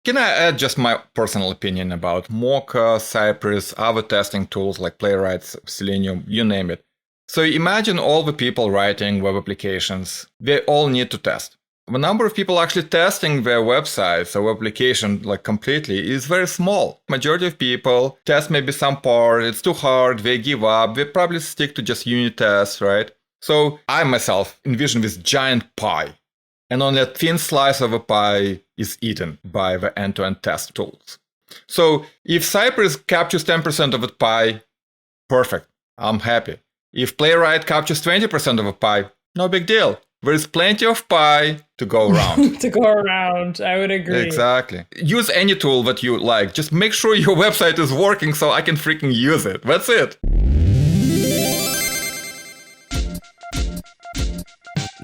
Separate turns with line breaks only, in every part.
Can I add just my personal opinion about Mocha, Cypress, other testing tools like Playwright, Selenium, you name it. So imagine all the people writing web applications. They all need to test. The number of people actually testing their websites or web application completely is very small. Majority of people test maybe some part, it's too hard, they give up, they probably stick to just unit tests, right? So I myself envision this giant pie, and only a thin slice of a pie is eaten by the end-to-end test tools. So if Cypress captures 10% of the pie, perfect, I'm happy. If Playwright captures 20% of a pie, no big deal. There is plenty of pie to go around.
To go around, I would agree.
Exactly. Use any tool that you like. Just make sure your website is working so I can freaking use it. That's it.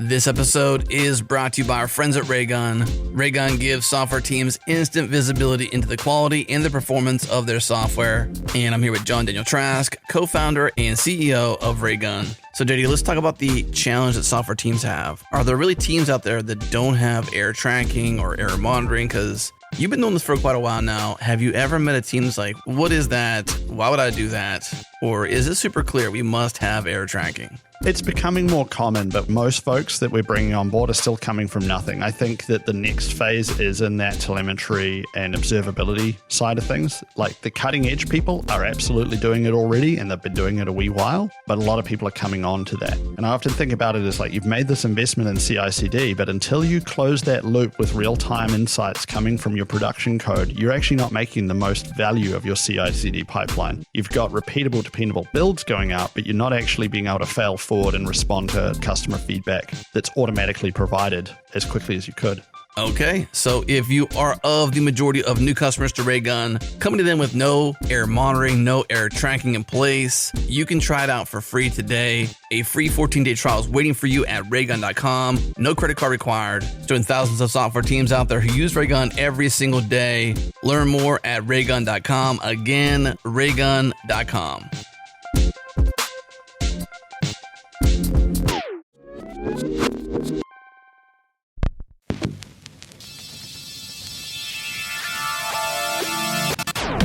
This episode is brought to you by our friends at Raygun. Raygun gives software teams instant visibility into the quality and the performance of their software. And I'm here with John Daniel Trask, co-founder and CEO of Raygun. So JD, let's talk about the challenge that software teams have. Are there really teams out there that don't have error tracking or error monitoring? Because you've been doing this for quite a while now. Have you ever met a team that's like, what is that? Why would I do that? Or is it super clear we must have error tracking?
It's becoming more common, but most folks that we're bringing on board are still coming from nothing. I think that the next phase is in that telemetry and observability side of things. Like the cutting edge people are absolutely doing it already, and they've been doing it a wee while, but a lot of people are coming on to that. And I often think about it as like, you've made this investment in CI/CD, but until you close that loop with real-time insights coming from your production code, you're actually not making the most value of your CI/CD pipeline. You've got repeatable, dependable builds going out, but you're not actually being able to fail forward and respond to customer feedback that's automatically provided as quickly as you could.
Okay, so if you are of the majority of new customers to Raygun, coming to them with no error monitoring, no error tracking in place, you can try it out for free today. A free 14-day trial is waiting for you at Raygun.com. No credit card required. Join thousands of software teams out there who use Raygun every single day. Learn more at Raygun.com. Again, Raygun.com.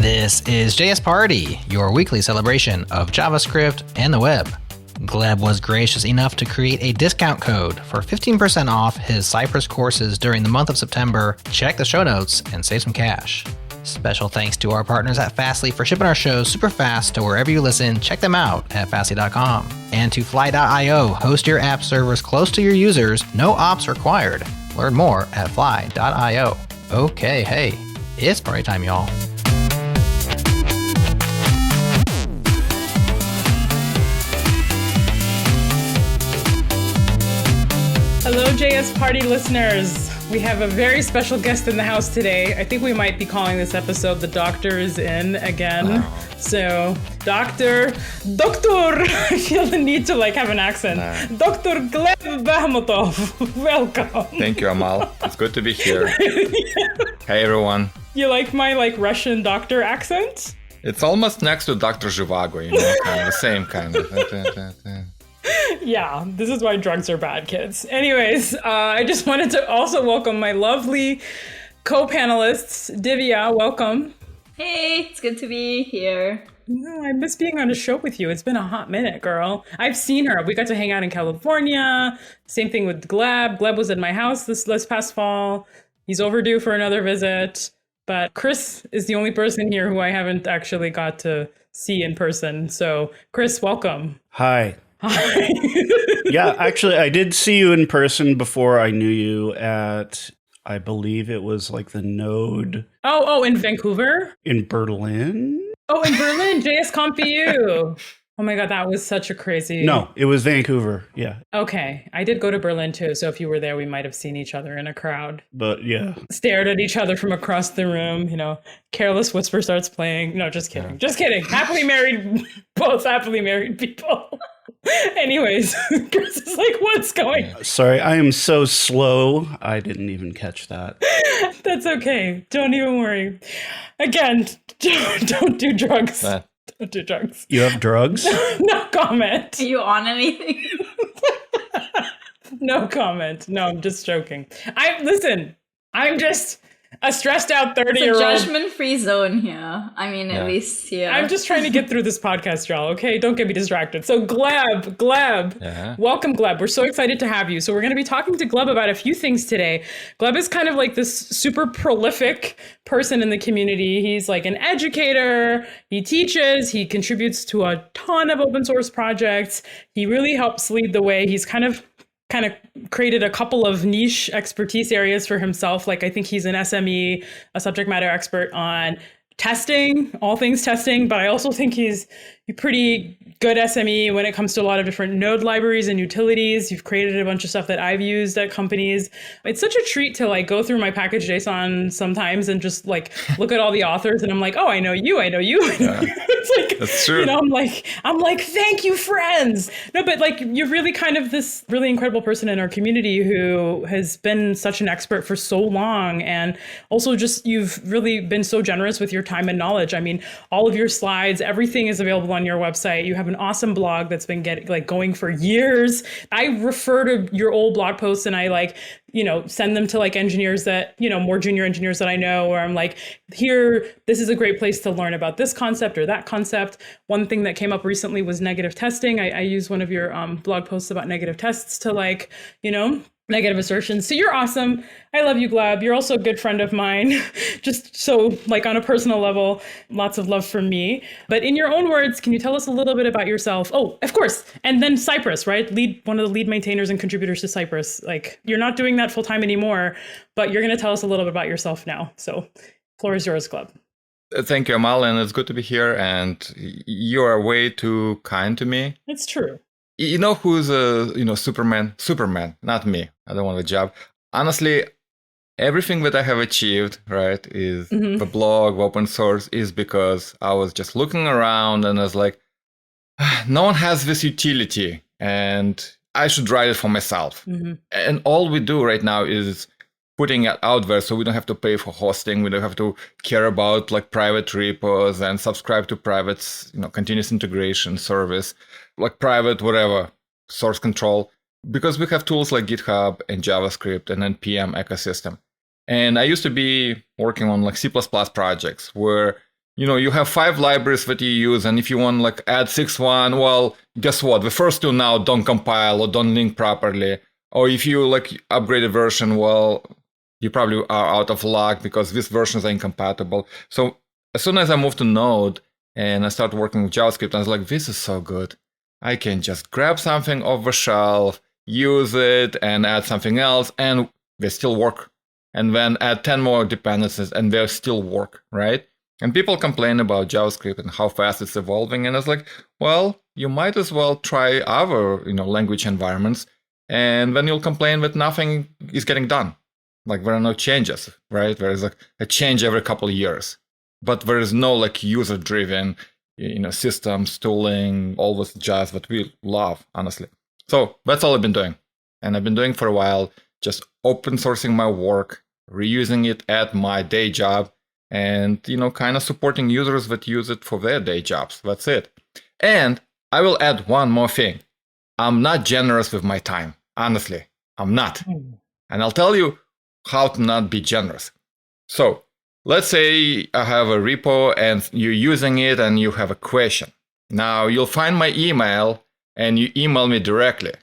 This is JS Party, your weekly celebration of JavaScript and the web. Gleb was gracious enough to create a discount code for 15% off his Cypress courses during the month of September. Check the show notes and save some cash. Special thanks to our partners at Fastly for shipping our shows super fast to wherever you listen. Check them out at fastly.com. And to Fly.io, host your app servers close to your users, no ops required. Learn more at fly.io. Okay, hey, it's party time, y'all.
Hello, JS Party listeners. We have a very special guest in the house today. I think we might be calling this episode The Doctor is In again. So, Doctor, I feel the need to have an accent. Dr. Gleb Bahmutov, welcome.
Thank you, Amal. It's good to be here. Hey, everyone.
You like my Russian doctor accent?
It's almost next to Dr. Zhivago, kind of the same kind of.
Yeah, this is why drugs are bad, kids. Anyways, I just wanted to also welcome my lovely co-panelists. Divya, welcome.
Hey, it's good to be here.
No, I miss being on a show with you. It's been a hot minute, girl. I've seen her. We got to hang out in California. Same thing with Gleb. Gleb was at my house this past fall. He's overdue for another visit. But Chris is the only person here who I haven't actually got to see in person. So, Chris, welcome.
Hi. Yeah, actually, I did see you in person before I knew you at, I believe it was the Node.
Oh, in Vancouver?
In Berlin?
Oh, in Berlin, JSConf.eu. Oh my God, that was such a crazy...
No, it was Vancouver, yeah.
Okay, I did go to Berlin too, so if you were there, we might have seen each other in a crowd.
But yeah.
Stared at each other from across the room, Careless Whisper starts playing. No, just kidding. Just kidding. Both happily married people. Anyways, Chris is what's going on?
Sorry, I am so slow. I didn't even catch that.
That's okay. Don't even worry. Again, don't do drugs. Don't do drugs.
You have drugs?
No comment.
Are you on anything?
No comment. No, I'm just joking. A stressed out
It's a
30-year-old.
judgment-free zone here. I mean,
Yeah.
at least here.
I'm just trying to get through this podcast, y'all. Okay, don't get me distracted. So Gleb,
Yeah.
welcome, Gleb. We're so excited to have you. So we're going to be talking to Gleb about a few things today. Gleb is kind of like this super prolific person in the community. He's like an educator. He teaches. He contributes to a ton of open source projects. He really helps lead the way. He's kind of created a couple of niche expertise areas for himself. Like I think he's an SME, a subject matter expert on testing, all things testing, but I also think he's a pretty good SME when it comes to a lot of different node libraries and utilities. You've created a bunch of stuff that I've used at companies. It's such a treat to like go through my package JSON sometimes and just like look at all the authors and I'm like, oh, I know you.
Yeah.
It's like,
That's true.
you know, I'm like, thank you, friends. No, but like you're really kind of this really incredible person in our community who has been such an expert for so long. And also just you've really been so generous with your time and knowledge. I mean, all of your slides, everything is available on your website. You have an awesome blog that's been going for years. I refer to your old blog posts and I send them to like engineers that, more junior engineers that I know, where I'm like, here, this is a great place to learn about this concept or that concept. One thing that came up recently was negative testing. I used one of your blog posts about negative tests to negative assertions. So you're awesome. I love you, Gleb. You're also a good friend of mine. Just so like on a personal level, lots of love from me. But in your own words, can you tell us a little bit about yourself? Oh, of course. And then Cypress, right? One of the lead maintainers and contributors to Cypress. Like you're not doing that full time anymore, but you're going to tell us a little bit about yourself now. So floor is yours, Gleb.
Thank you, Amal, and it's good to be here. And you are way too kind to me.
It's true.
You know who's Superman? Superman, not me. I don't want a job. Honestly, everything that I have achieved, right, is the blog, open source, is because I was just looking around and I was like, no one has this utility and I should write it for myself. And all we do right now is putting it out there so we don't have to pay for hosting. We don't have to care about like private repos and subscribe to private, continuous integration service, like private, whatever, source control, because we have tools like GitHub and JavaScript and NPM ecosystem. And I used to be working on like C++ projects where, you have 5 libraries that you use. And if you want like add 6th one, well, guess what? The first 2 now don't compile or don't link properly. Or if you like upgrade a version, well, you probably are out of luck because these versions are incompatible. So as soon as I moved to Node and I started working with JavaScript, I was like, this is so good. I can just grab something off the shelf, use it, and add something else, and they still work. And then add 10 more dependencies, and they still work, right? And people complain about JavaScript and how fast it's evolving. And it's like, well, you might as well try other, language environments, and then you'll complain that nothing is getting done. Like there are no changes, right? There is like a change every couple of years, but there is no like user-driven, systems, tooling, all this jazz that we love, honestly. So that's all I've been doing. And I've been doing for a while, just open sourcing my work, reusing it at my day job, and, kind of supporting users that use it for their day jobs. That's it. And I will add one more thing. I'm not generous with my time. Honestly, I'm not. And I'll tell you how to not be generous. So let's say I have a repo and you're using it and you have a question. Now you'll find my email and you email me directly,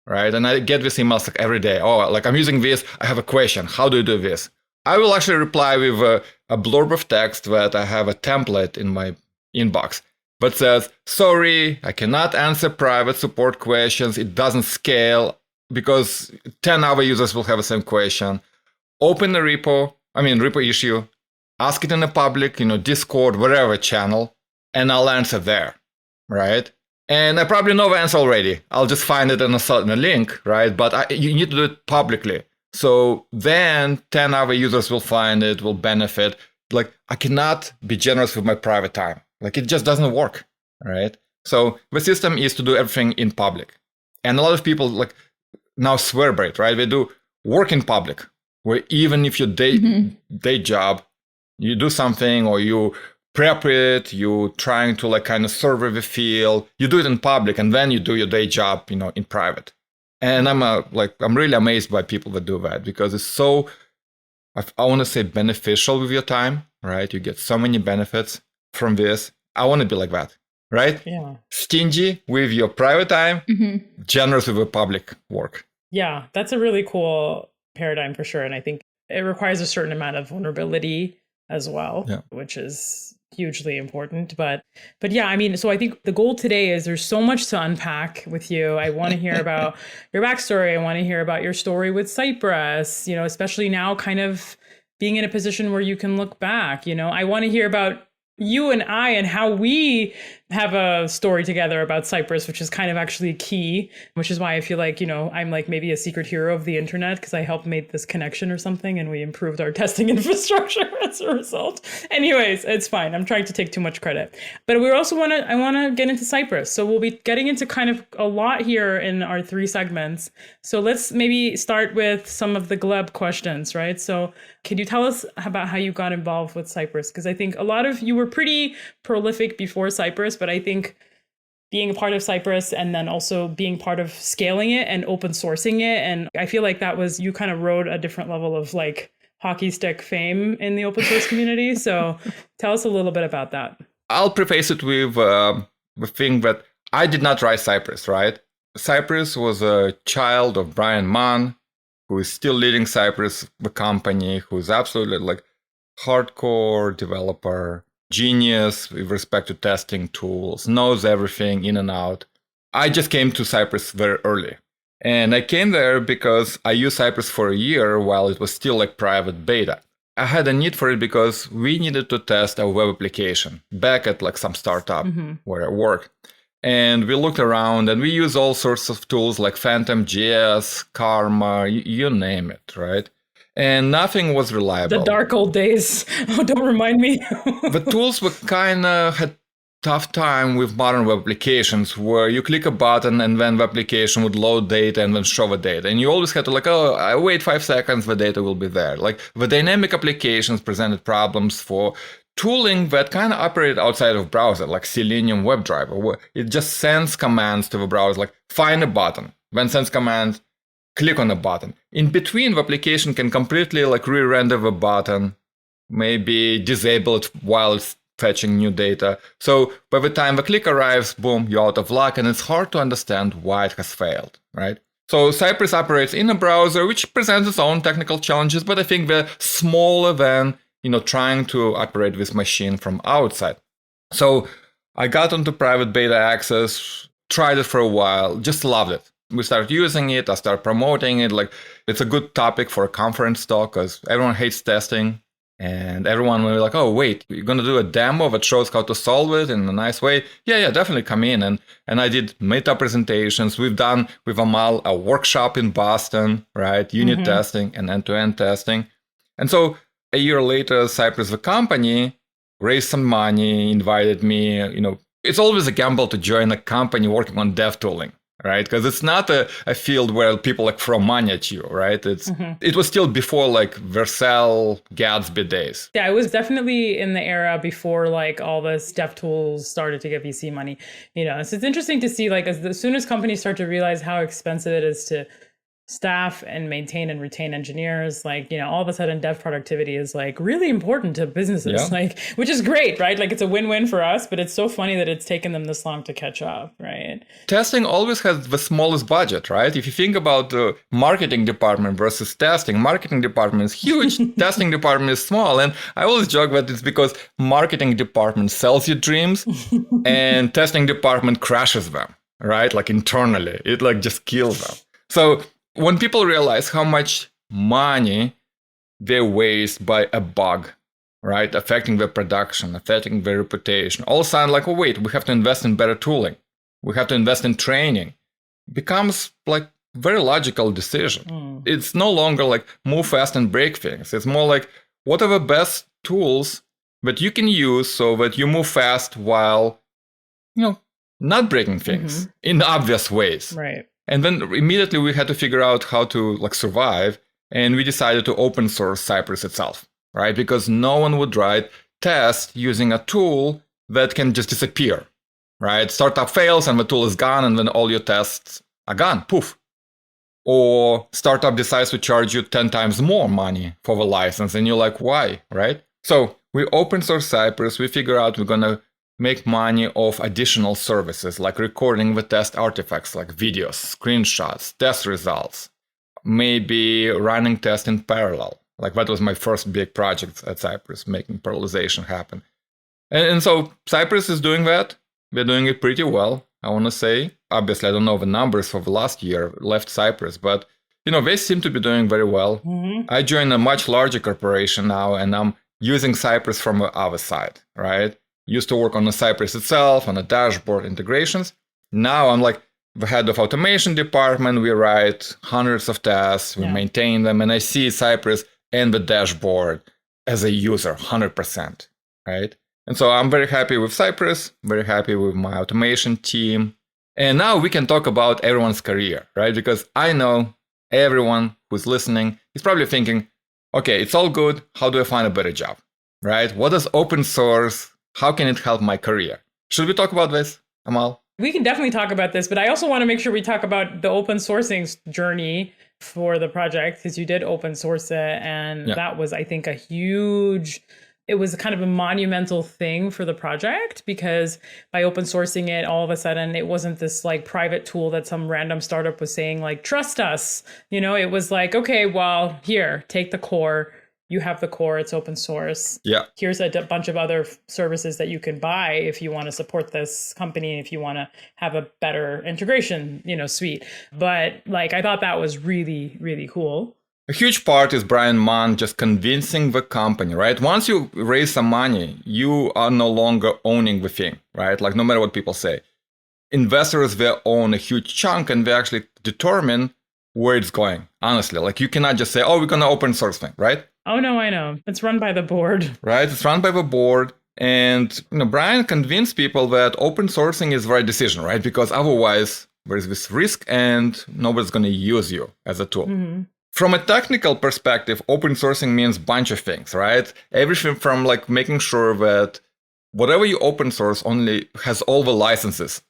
right? And I get these emails like every day. Oh, like I'm using this, I have a question. How do you do this? I will actually reply with a blurb of text that I have a template in my inbox, but says, sorry, I cannot answer private support questions. It doesn't scale because 10 other users will have the same question. Open the repo issue, ask it in a public, Discord, whatever channel, and I'll answer there, right? And I probably know the answer already. I'll just find it in a link, right? But you need to do it publicly. So then 10 other users will find it, will benefit. Like I cannot be generous with my private time. Like it just doesn't work, right? So the system is to do everything in public. And a lot of people like now swear by it, right? They do work in public, where even if your day job, you do something or you prep it, you trying to like kind of survey the field, you do it in public and then you do your day job, in private. And I'm really amazed by people that do that because it's so I want to say beneficial with your time, right? You get so many benefits from this. I want to be like that, right?
Yeah.
Stingy with your private time,
Mm-hmm.
generous with your public work.
Yeah, that's a really cool paradigm for sure. And I think it requires a certain amount of vulnerability as well,
Yeah.
which is hugely important. But yeah, I mean, so I think the goal today is there's so much to unpack with you. I want to hear about your backstory. I want to hear about your story with Cypress, especially now kind of being in a position where you can look back. I want to hear about you and I and how we have a story together about Cypress, which is kind of actually key, which is why I feel like, I'm like maybe a secret hero of the internet because I helped make this connection or something and we improved our testing infrastructure as a result. Anyways, it's fine. I'm trying to take too much credit. But I want to get into Cypress. So we'll be getting into kind of a lot here in our 3 segments. So let's maybe start with some of the Gleb questions, right? So can you tell us about how you got involved with Cypress? Because I think a lot of you were pretty prolific before Cypress, but I think being a part of Cypress and then also being part of scaling it and open sourcing it. And I feel like you kind of rode a different level of like hockey stick fame in the open source community. So tell us a little bit about that.
I'll preface it with the thing that I did not write Cypress, right? Cypress was a child of Brian Mann, who is still leading Cypress, the company, who's absolutely like hardcore developer, genius with respect to testing tools, knows everything in and out. I just came to Cypress very early. And I came there because I used Cypress for a year while it was still like private beta. I had a need for it because we needed to test a web application back at like some startup where I worked. And we looked around and we used all sorts of tools like Phantom.js, Karma, you name it, right? And nothing was reliable.
The dark old days. Oh, don't remind me.
The tools were kind of had tough time with modern web applications where you click a button and then the application would load data and then show the data. And you always had to I wait 5 seconds, the data will be there. Like the dynamic applications presented problems for tooling that kind of operated outside of browser, like Selenium WebDriver, where it just sends commands to the browser, like find a button, then sends commands, click on a button. In between, the application can completely like re-render the button, maybe disable it while it's fetching new data. So by the time the click arrives, boom, you're out of luck, and it's hard to understand why it has failed, right? So Cypress operates in a browser, which presents its own technical challenges, but I think they're smaller than trying to operate this machine from outside. So I got onto private beta access, tried it for a while, just loved it. We started using it, I started promoting it. Like, it's a good topic for a conference talk because everyone hates testing. And everyone will be like, oh, wait, you're going to do a demo that shows how to solve it in a nice way? Yeah, definitely come in. And I did meta presentations. We've done with Amal a workshop in Boston, right? Unit testing and end-to-end testing. And so a year later, Cypress, the company, raised some money, invited me. It's always a gamble to join a company working on dev tooling, right? Because it's not a field where people like throw money at you, right? It was still before like Vercel, Gatsby days.
Yeah, it was definitely in the era before like all this dev tools started to get VC money. So it's interesting to see like as soon as companies start to realize how expensive it is to staff and maintain and retain engineers, like, all of a sudden dev productivity is like really important to businesses, like, which is great, right? Like it's a win-win for us, but it's so funny that it's taken them this long to catch up, right?
Testing always has the smallest budget, right? If you think about the marketing department versus testing, marketing department is huge, testing department is small. And I always joke that it's because marketing department sells you dreams and testing department crashes them, right? Like internally, it like just kills them. So when people realize how much money they waste by a bug, right, affecting their production, affecting their reputation, all of a sudden like, oh, wait, we have to invest in better tooling. We have to invest in training. It becomes like very logical decision. It's no longer like move fast and break things. It's more like what are the best tools that you can use so that you move fast while, not breaking things in obvious ways.
Right.
And then immediately we had to figure out how to like survive. And we decided to open source Cypress itself, right? Because no one would write tests using a tool that can just disappear, right? Startup fails and the tool is gone and then all your tests are gone. Poof. Or startup decides to charge you 10 times more money for the license, and you're like, why, right? So we open source Cypress, we figure out we're going to make money off additional services like recording the test artifacts like videos, screenshots, test results, maybe running tests in parallel. Like that was my first big project at Cypress, making parallelization happen. And so Cypress is doing that. We're doing it pretty well, I want to say. Obviously, I don't know the numbers for the last year left Cypress, but they seem to be doing very well. I joined a much larger corporation now, and I'm using Cypress from the other side, right? Used to work on the Cypress itself, on the dashboard integrations. Now I'm like the head of automation department. We write hundreds of tests, we maintain them, and I see Cypress and the dashboard as a user, 100%, right? And so I'm very happy with Cypress, very happy with my automation team. And now we can talk about everyone's career, right? Because I know everyone who's listening is probably thinking, okay, it's all good. How do I find a better job, right? What is open source? How can it help my career? Should we talk about this, Amal?
We can definitely talk about this, but I also want to make sure we talk about the open sourcing journey for the project, because you did open source it. And that was, I think, it was kind of a monumental thing for the project, because by open sourcing it, all of a sudden, it wasn't this like private tool that some random startup was saying like, trust us. It was like, okay, well, here, take the core. You have the core, it's open source.
Yeah.
Here's a bunch of other services that you can buy if you want to support this company, if you want to have a better integration, suite. But like, I thought that was really, really cool.
A huge part is Brian Munn just convincing the company, right? Once you raise some money, you are no longer owning the thing, right? Like no matter what people say. Investors, they own a huge chunk and they actually determine where it's going. Honestly, like you cannot just say, oh, we're going to open source thing, right?
Oh, no, I know. It's run by the board.
Right? It's run by the board. And Brian convinced people that open sourcing is the right decision, right? Because otherwise there's this risk and nobody's going to use you as a tool.
Mm-hmm.
From a technical perspective, open sourcing means a bunch of things, right? Everything from like making sure that whatever you open source only has all the licenses,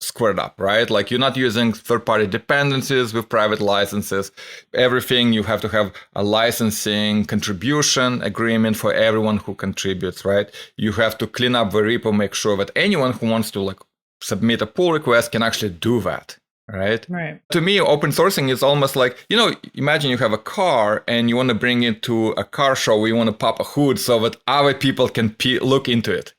squared up, right? Like you're not using third-party dependencies with private licenses. Everything, you have to have a licensing contribution agreement for everyone who contributes, right? You have to clean up the repo, make sure that anyone who wants to like submit a pull request can actually do that. Right? To me, open sourcing is almost like, imagine you have a car and you want to bring it to a car show where you want to pop a hood so that other people can look into it,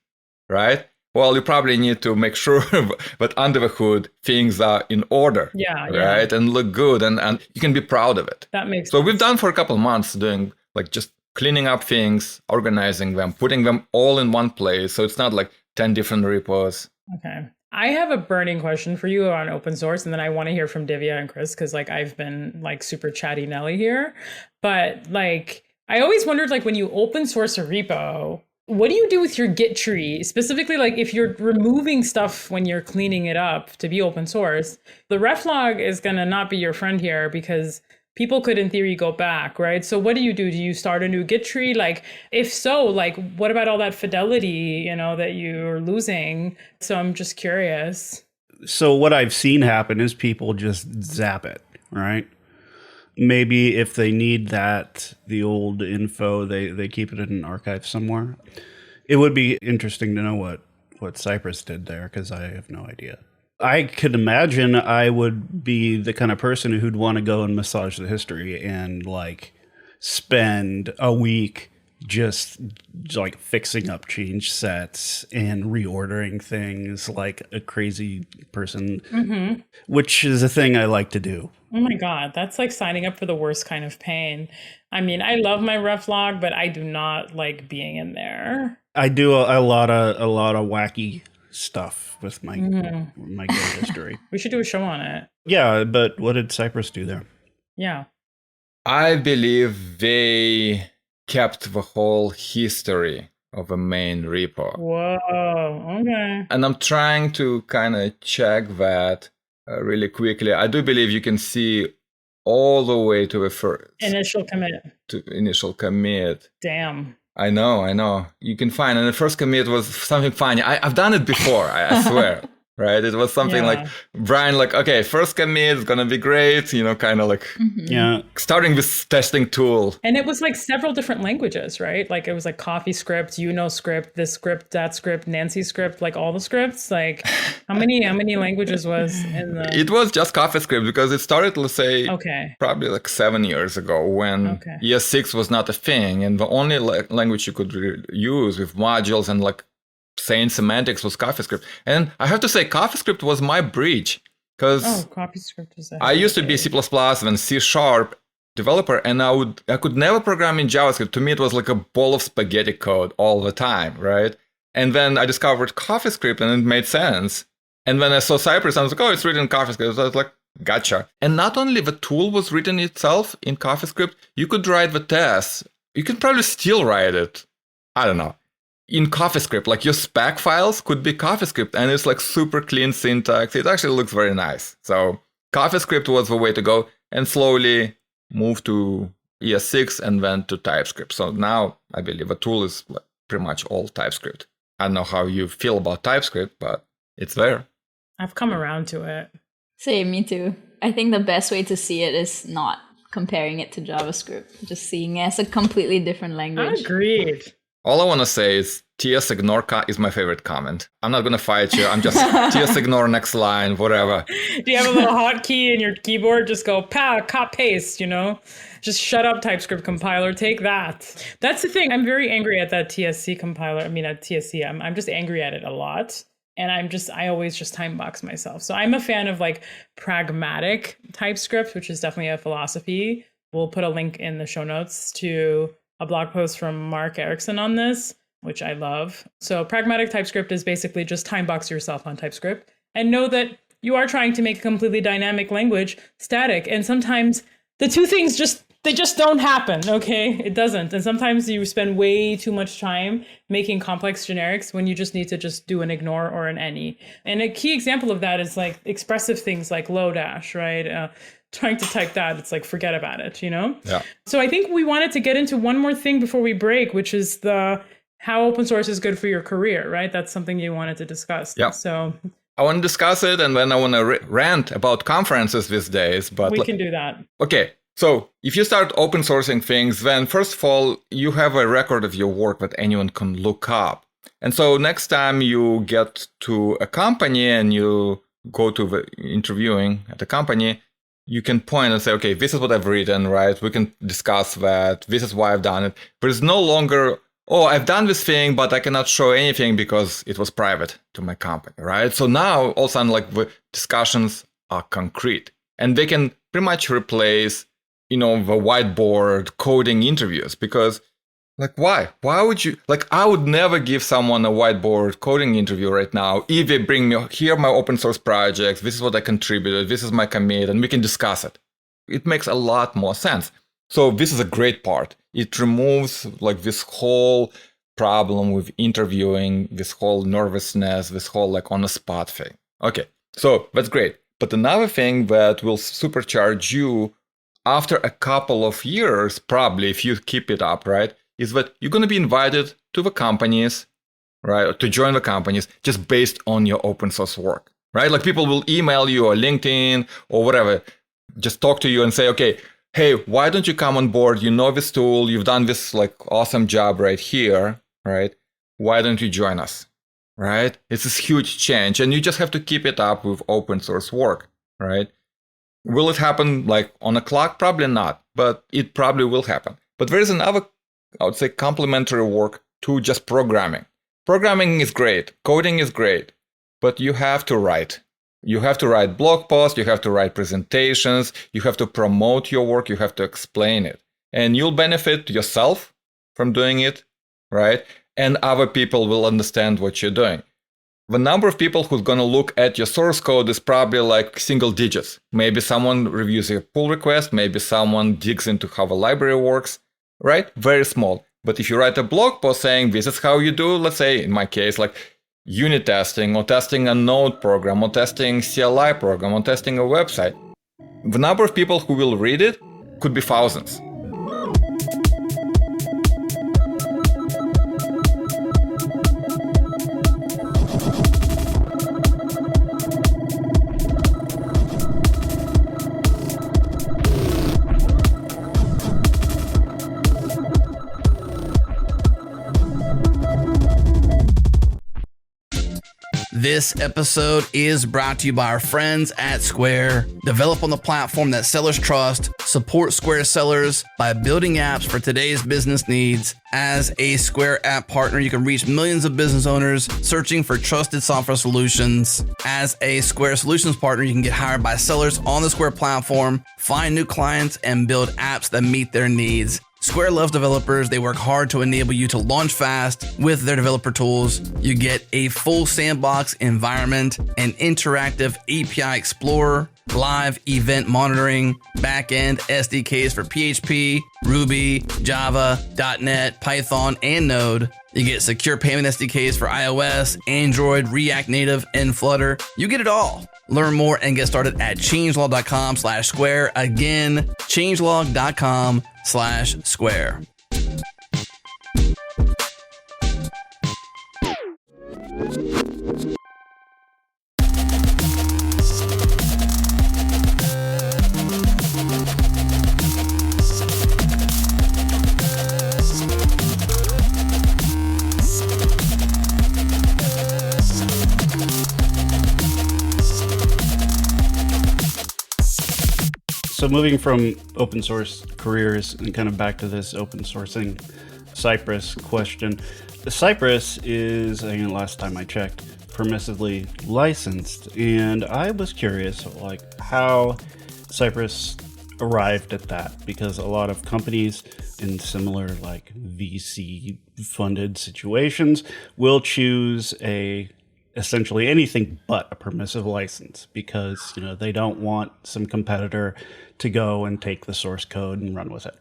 right? Well, you probably need to make sure that under the hood, things are in order, right? And look good and you can be proud of it.
That makes
sense. We've done for a couple of months doing like just cleaning up things, organizing them, putting them all in one place. So it's not like 10 different repos.
Okay. I have a burning question for you on open source, and then I want to hear from Divya and Chris, because like I've been like super chatty Nelly here. But like I always wondered, like when you open source a repo, what do you do with your Git tree? Specifically, like if you're removing stuff when you're cleaning it up to be open source, the reflog is going to not be your friend here, because people could in theory go back, right? So what do? Do you start a new Git tree? Like, if so, like what about all that fidelity, that you're losing? So I'm just curious.
So what I've seen happen is people just zap it, right? Maybe if they need the old info, they keep it in an archive somewhere. It would be interesting to know what Cypress did there, because I have no idea. I could imagine I would be the kind of person who'd want to go and massage the history and like spend a week just like fixing up change sets and reordering things like a crazy person, which is a thing I like to do.
Oh my God, that's like signing up for the worst kind of pain. I mean, I love my reflog, but I do not like being in there.
I do a lot of wacky stuff with my Git history.
We should do a show on it.
Yeah, but what did Cypress do there?
Yeah.
I believe they kept the whole history of a main repo.
Whoa, okay.
And I'm trying to kind of check that really quickly. I do believe you can see all the way to the first.
Initial commit. Damn.
I know. You can find, and the first commit was something funny. I've done it before, I swear, right? It was something like Brian, like, okay, first commit is gonna be great, you know, kind of like
Yeah.
starting with testing tool.
And it was like several different languages, right? Like it was like coffee script, script, this script, that script, Nancy script, like all the scripts. Like how many languages was in the?
It was just CoffeeScript because it started, let's say,
Okay.
probably like 7 years ago when ES6 was not a thing, and the only language you could use with modules and like saying semantics was CoffeeScript. And I have to say, CoffeeScript was my bridge because
CoffeeScript was.
I used to be C++ and C# developer, and I could never program in JavaScript. To me, it was like a bowl of spaghetti code all the time, right? And then I discovered CoffeeScript, and it made sense. And when I saw Cypress, I was like, oh, it's written in CoffeeScript. I was like, gotcha. And not only the tool was written itself in CoffeeScript, you could write the tests. You could probably still write it. I don't know. In CoffeeScript, like your spec files could be CoffeeScript, and it's like super clean syntax. It actually looks very nice. So CoffeeScript was the way to go, and slowly moved to ES6 and then to TypeScript. So now I believe the tool is like pretty much all TypeScript. I don't know how you feel about TypeScript, but it's there.
I've come around to it.
Same, me too. I think the best way to see it is not comparing it to JavaScript, just seeing it as a completely different language.
Agreed.
All I want to say is TS ignore is my favorite comment. I'm not going to fight you. I'm just TS ignore next line, whatever.
Do you have a little hotkey in your keyboard? Just go, copy, paste, you know? Just shut up, TypeScript compiler. Take that. That's the thing. I'm very angry at that TSC compiler. I mean, at TSC, I'm just angry at it a lot. And I always just time box myself. So I'm a fan of like pragmatic TypeScript, which is definitely a philosophy. We'll put a link in the show notes to a blog post from Mark Erickson on this, which I love. So pragmatic TypeScript is basically just time box yourself on TypeScript and know that you are trying to make a completely dynamic language static. And sometimes the two things just don't happen, okay? It doesn't. And sometimes you spend way too much time making complex generics when you just need to just do an ignore or an any. And a key example of that is like expressive things like Lodash, right? Trying to type that, it's like, forget about it, you know?
Yeah.
So I think we wanted to get into one more thing before we break, which is how open source is good for your career, right? That's something you wanted to discuss.
Yeah.
So
I want to discuss it, and then I want to rant about conferences these days. But
we can do that.
Okay. So if you start open sourcing things, then first of all, you have a record of your work that anyone can look up. And so next time you get to a company and you go to the interviewing at the company, you can point and say, okay, this is what I've written, right? We can discuss that. This is why I've done it. But it's no longer, oh, I've done this thing, but I cannot show anything because it was private to my company, right? So now all of a sudden, like, the discussions are concrete, and they can pretty much replace, the whiteboard coding interviews. Because, like, why? Why would you, like, I would never give someone a whiteboard coding interview right now if they bring me, here are my open source projects, this is what I contributed, this is my commit, and we can discuss it. It makes a lot more sense. So this is a great part. It removes, like, this whole problem with interviewing, this whole nervousness, this whole, like, on the spot thing. Okay, so that's great. But another thing that will supercharge you after a couple of years, probably, if you keep it up, right, is that you're going to be invited to the companies, right, to join the companies just based on your open source work, right? Like, people will email you or LinkedIn or whatever, just talk to you and say, okay, hey, why don't you come on board? You know this tool, you've done this like awesome job right here, right? Why don't you join us, right? It's this huge change, and you just have to keep it up with open source work, right? Will it happen like on a clock? Probably not, but it probably will happen. But there is another, I would say, complementary work to just programming. Programming is great, coding is great, but you have to write. You have to write blog posts, you have to write presentations, you have to promote your work, you have to explain it. And you'll benefit yourself from doing it, right? And other people will understand what you're doing. The number of people who's going to look at your source code is probably like single digits. Maybe someone reviews a pull request, maybe someone digs into how the library works, right? Very small. But if you write a blog post saying this is how you do, let's say in my case, like unit testing or testing a node program or testing CLI program or testing a website, the number of people who will read it could be thousands.
This episode is brought to you by our friends at Square. Develop on the platform that sellers trust. Support Square sellers by building apps for today's business needs. As a Square app partner, you can reach millions of business owners searching for trusted software solutions. As a Square Solutions partner, you can get hired by sellers on the Square platform, find new clients, and build apps that meet their needs. Square loves developers. They work hard to enable you to launch fast with their developer tools. You get a full sandbox environment, an interactive API explorer, live event monitoring, backend SDKs for PHP, Ruby, Java, .NET, Python, and Node. You get secure payment SDKs for iOS, Android, React Native, and Flutter. You get it all. Learn more and get started at changelog.com/square. Again, changelog.com/square.
So moving from open source careers and kind of back to this open sourcing Cypress question. Cypress is, last time I checked, permissively licensed. And I was curious, like, how Cypress arrived at that, because a lot of companies in similar, like, VC funded situations will choose essentially anything but a permissive license, because they don't want some competitor to go and take the source code and run with it.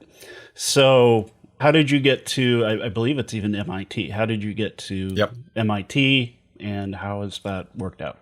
So how did you get to, I believe it's even MIT, how did you get to MIT, and how has that worked out?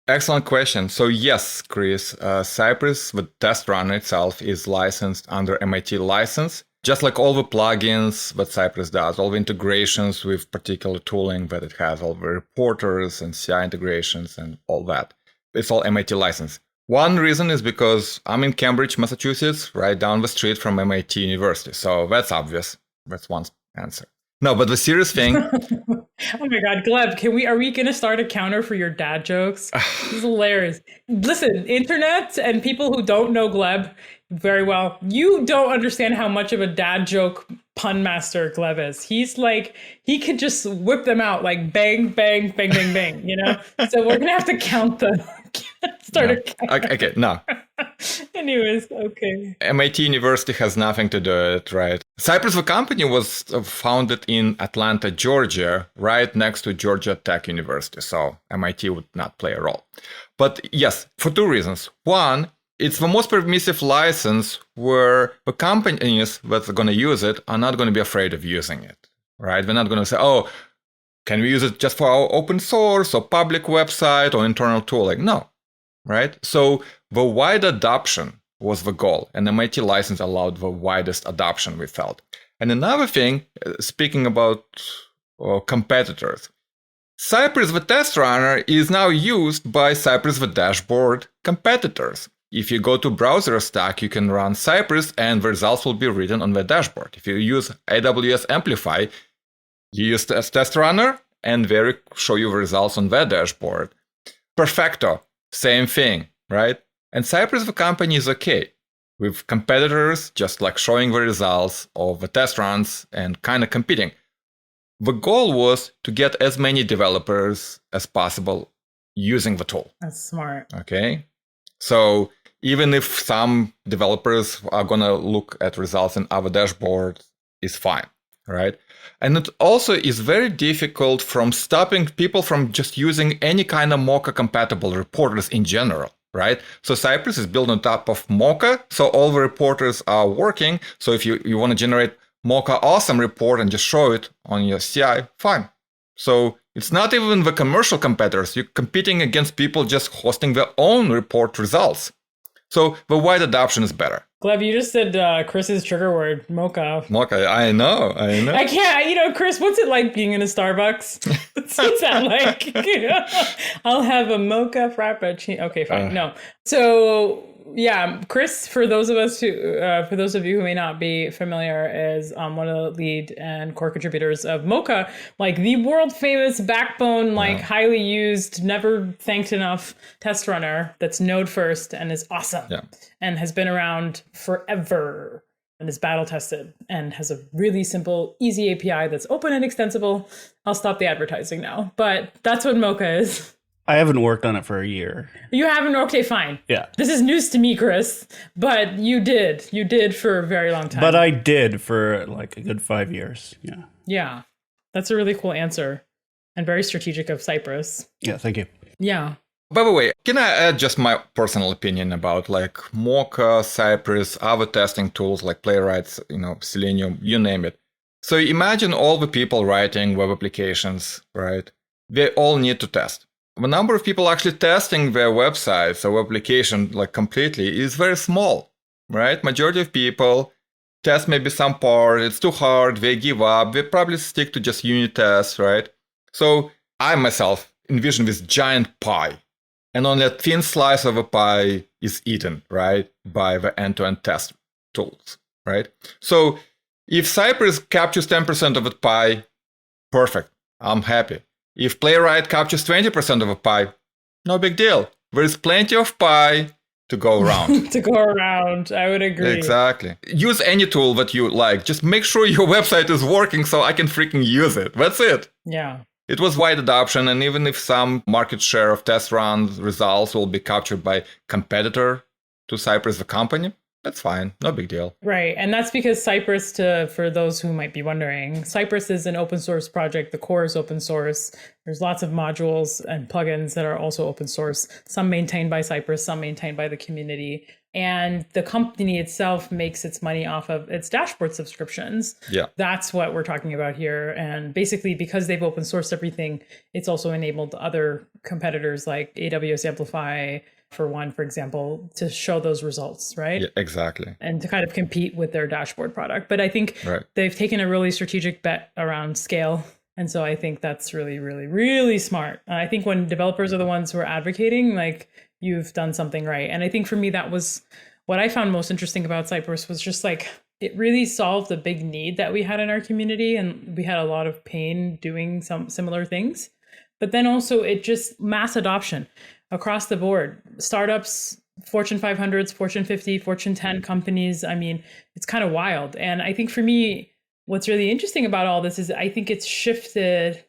Excellent question. So yes, Chris, Cypress, the test runner itself, is licensed under MIT license. Just like all the plugins that Cypress does, all the integrations with particular tooling that it has, all the reporters and CI integrations and all that. It's all MIT license. One reason is because I'm in Cambridge, Massachusetts, right down the street from MIT University. So that's obvious. That's one answer. No, but the serious thing...
Oh my God, Gleb, are we going to start a counter for your dad jokes? This is hilarious. Listen, internet and people who don't know Gleb very well, you don't understand how much of a dad joke pun master Gleb is. He's like, he could just whip them out like bang, bang, bang, bang, bang, So we're going to have to count them. Start a counter.
Okay, no.
Anyways, okay.
MIT University has nothing to do with it, right? Cypress, the company, was founded in Atlanta, Georgia, right next to Georgia Tech University. So MIT would not play a role. But yes, for two reasons. One, it's the most permissive license where the companies that are going to use it are not going to be afraid of using it, right? They're not going to say, oh, can we use it just for our open source or public website or internal tooling? No, right? So the wide adoption was the goal, and the MIT license allowed the widest adoption, we felt. And another thing, speaking about competitors, Cypress the test runner is now used by Cypress the dashboard competitors. If you go to browser stack, you can run Cypress and the results will be written on the dashboard. If you use AWS Amplify, you use test runner and they show you the results on the dashboard. Perfecto, same thing, right? And Cypress, the company, is okay with competitors just like showing the results of the test runs and kind of competing. The goal was to get as many developers as possible using the tool.
That's smart.
Okay. So even if some developers are going to look at results in other dashboards, is fine, right? And it also is very difficult from stopping people from just using any kind of Mocha compatible reporters in general, right? So Cypress is built on top of Mocha, so all the reporters are working. So if you want to generate Mocha awesome report and just show it on your CI, fine. So it's not even the commercial competitors. You're competing against people just hosting their own report results. So the wide adoption is better.
Gleb, you just said Chris's trigger word, Mocha.
Mocha, I know.
I can't, Chris, what's it like being in a Starbucks? What's it sound like? I'll have a Mocha Frappuccino. Okay, fine. No. So yeah, Chris, for those of you who may not be familiar, is one of the lead and core contributors of Mocha, like the world famous backbone, like highly used, never thanked enough test runner that's node first and is awesome and has been around forever and is battle tested and has a really simple, easy API that's open and extensible. I'll stop the advertising now, but that's what Mocha is.
I haven't worked on it for a year.
You haven't? Okay, fine.
Yeah.
This is news to me, Chris, but you did. You did for a very long time.
But I did for like a good 5 years. Yeah.
Yeah. That's a really cool answer and very strategic of Cypress.
Yeah, thank you.
Yeah.
By the way, can I add just my personal opinion about like Mocha, Cypress, other testing tools like Playwright, Selenium, you name it. So imagine all the people writing web applications, right? They all need to test. The number of people actually testing their websites or application like completely is very small, right? Majority of people test maybe some part, it's too hard, they give up, they probably stick to just unit tests, right? So I myself envision this giant pie, and only a thin slice of a pie is eaten, right, by the end-to-end test tools, right? So if Cypress captures 10% of the pie, perfect, I'm happy. If Playwright captures 20% of a pie, no big deal. There is plenty of pie to go around.
To go around, I would agree.
Exactly. Use any tool that you like. Just make sure your website is working so I can freaking use it. That's it.
Yeah.
It was wide adoption, and even if some market share of test runs results will be captured by competitor to Cypress the company, that's fine. No big deal.
Right. And that's because Cypress, for those who might be wondering, Cypress is an open source project. The core is open source. There's lots of modules and plugins that are also open source, some maintained by Cypress, some maintained by the community. And the company itself makes its money off of its dashboard subscriptions.
Yeah.
That's what we're talking about here. And basically, because they've open sourced everything, it's also enabled other competitors like AWS Amplify, for example, to show those results, right?
Yeah, exactly.
And to kind of compete with their dashboard product. But I think they've taken a really strategic bet around scale. And so I think that's really, really, really smart. I think when developers are the ones who are advocating, like, you've done something right. And I think for me, that was what I found most interesting about Cypress, was just like, it really solved a big need that we had in our community. And we had a lot of pain doing some similar things. But then also it just mass adoption across the board. Startups, Fortune 500s, Fortune 50, Fortune 10 companies. I mean, it's kind of wild. And I think for me, what's really interesting about all this is I think it's shifted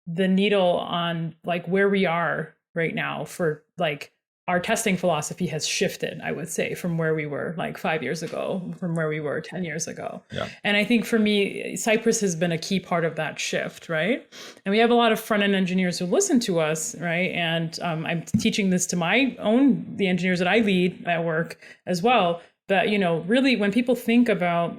the needle on like where we are right now for like our testing philosophy has shifted, I would say, from where we were like 5 years ago, from where we were 10 years ago. Yeah. And I think for me, Cypress has been a key part of that shift, right? And we have a lot of front-end engineers who listen to us, right? And I'm teaching this to the engineers that I lead at work as well, that, really when people think about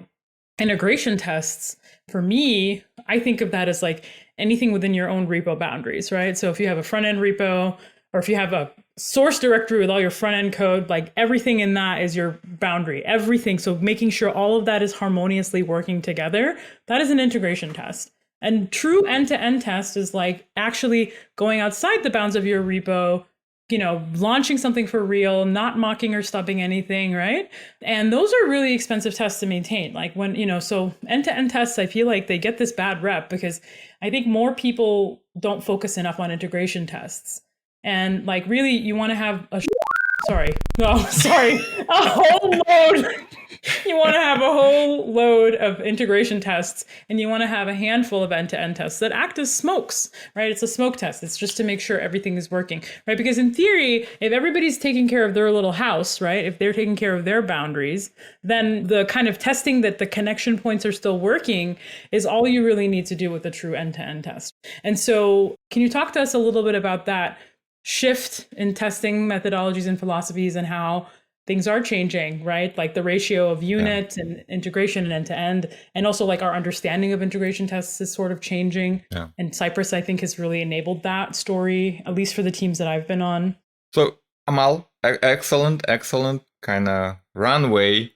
integration tests, for me, I think of that as like anything within your own repo boundaries, right? So if you have a front-end repo, or if you have a source directory with all your front end code, like everything in that is your boundary, everything. So making sure all of that is harmoniously working together, that is an integration test. And true end-to-end test is like actually going outside the bounds of your repo, launching something for real, not mocking or stubbing anything, right? And those are really expensive tests to maintain. Like when, so end-to-end tests, I feel like they get this bad rep because I think more people don't focus enough on integration tests. And like, really, you want to have a whole load. You want to have a whole load of integration tests, and you want to have a handful of end-to-end tests that act as smokes, right? It's a smoke test. It's just to make sure everything is working, right? Because in theory, if everybody's taking care of their little house, right? If they're taking care of their boundaries, then the kind of testing that the connection points are still working is all you really need to do with a true end-to-end test. And so can you talk to us a little bit about that shift in testing methodologies and philosophies and how things are changing, right? Like the ratio of unit and integration and end-to-end, and also like our understanding of integration tests is sort of changing. Yeah. And Cypress, I think, has really enabled that story, at least for the teams that I've been on.
So Amal, excellent kind of runway.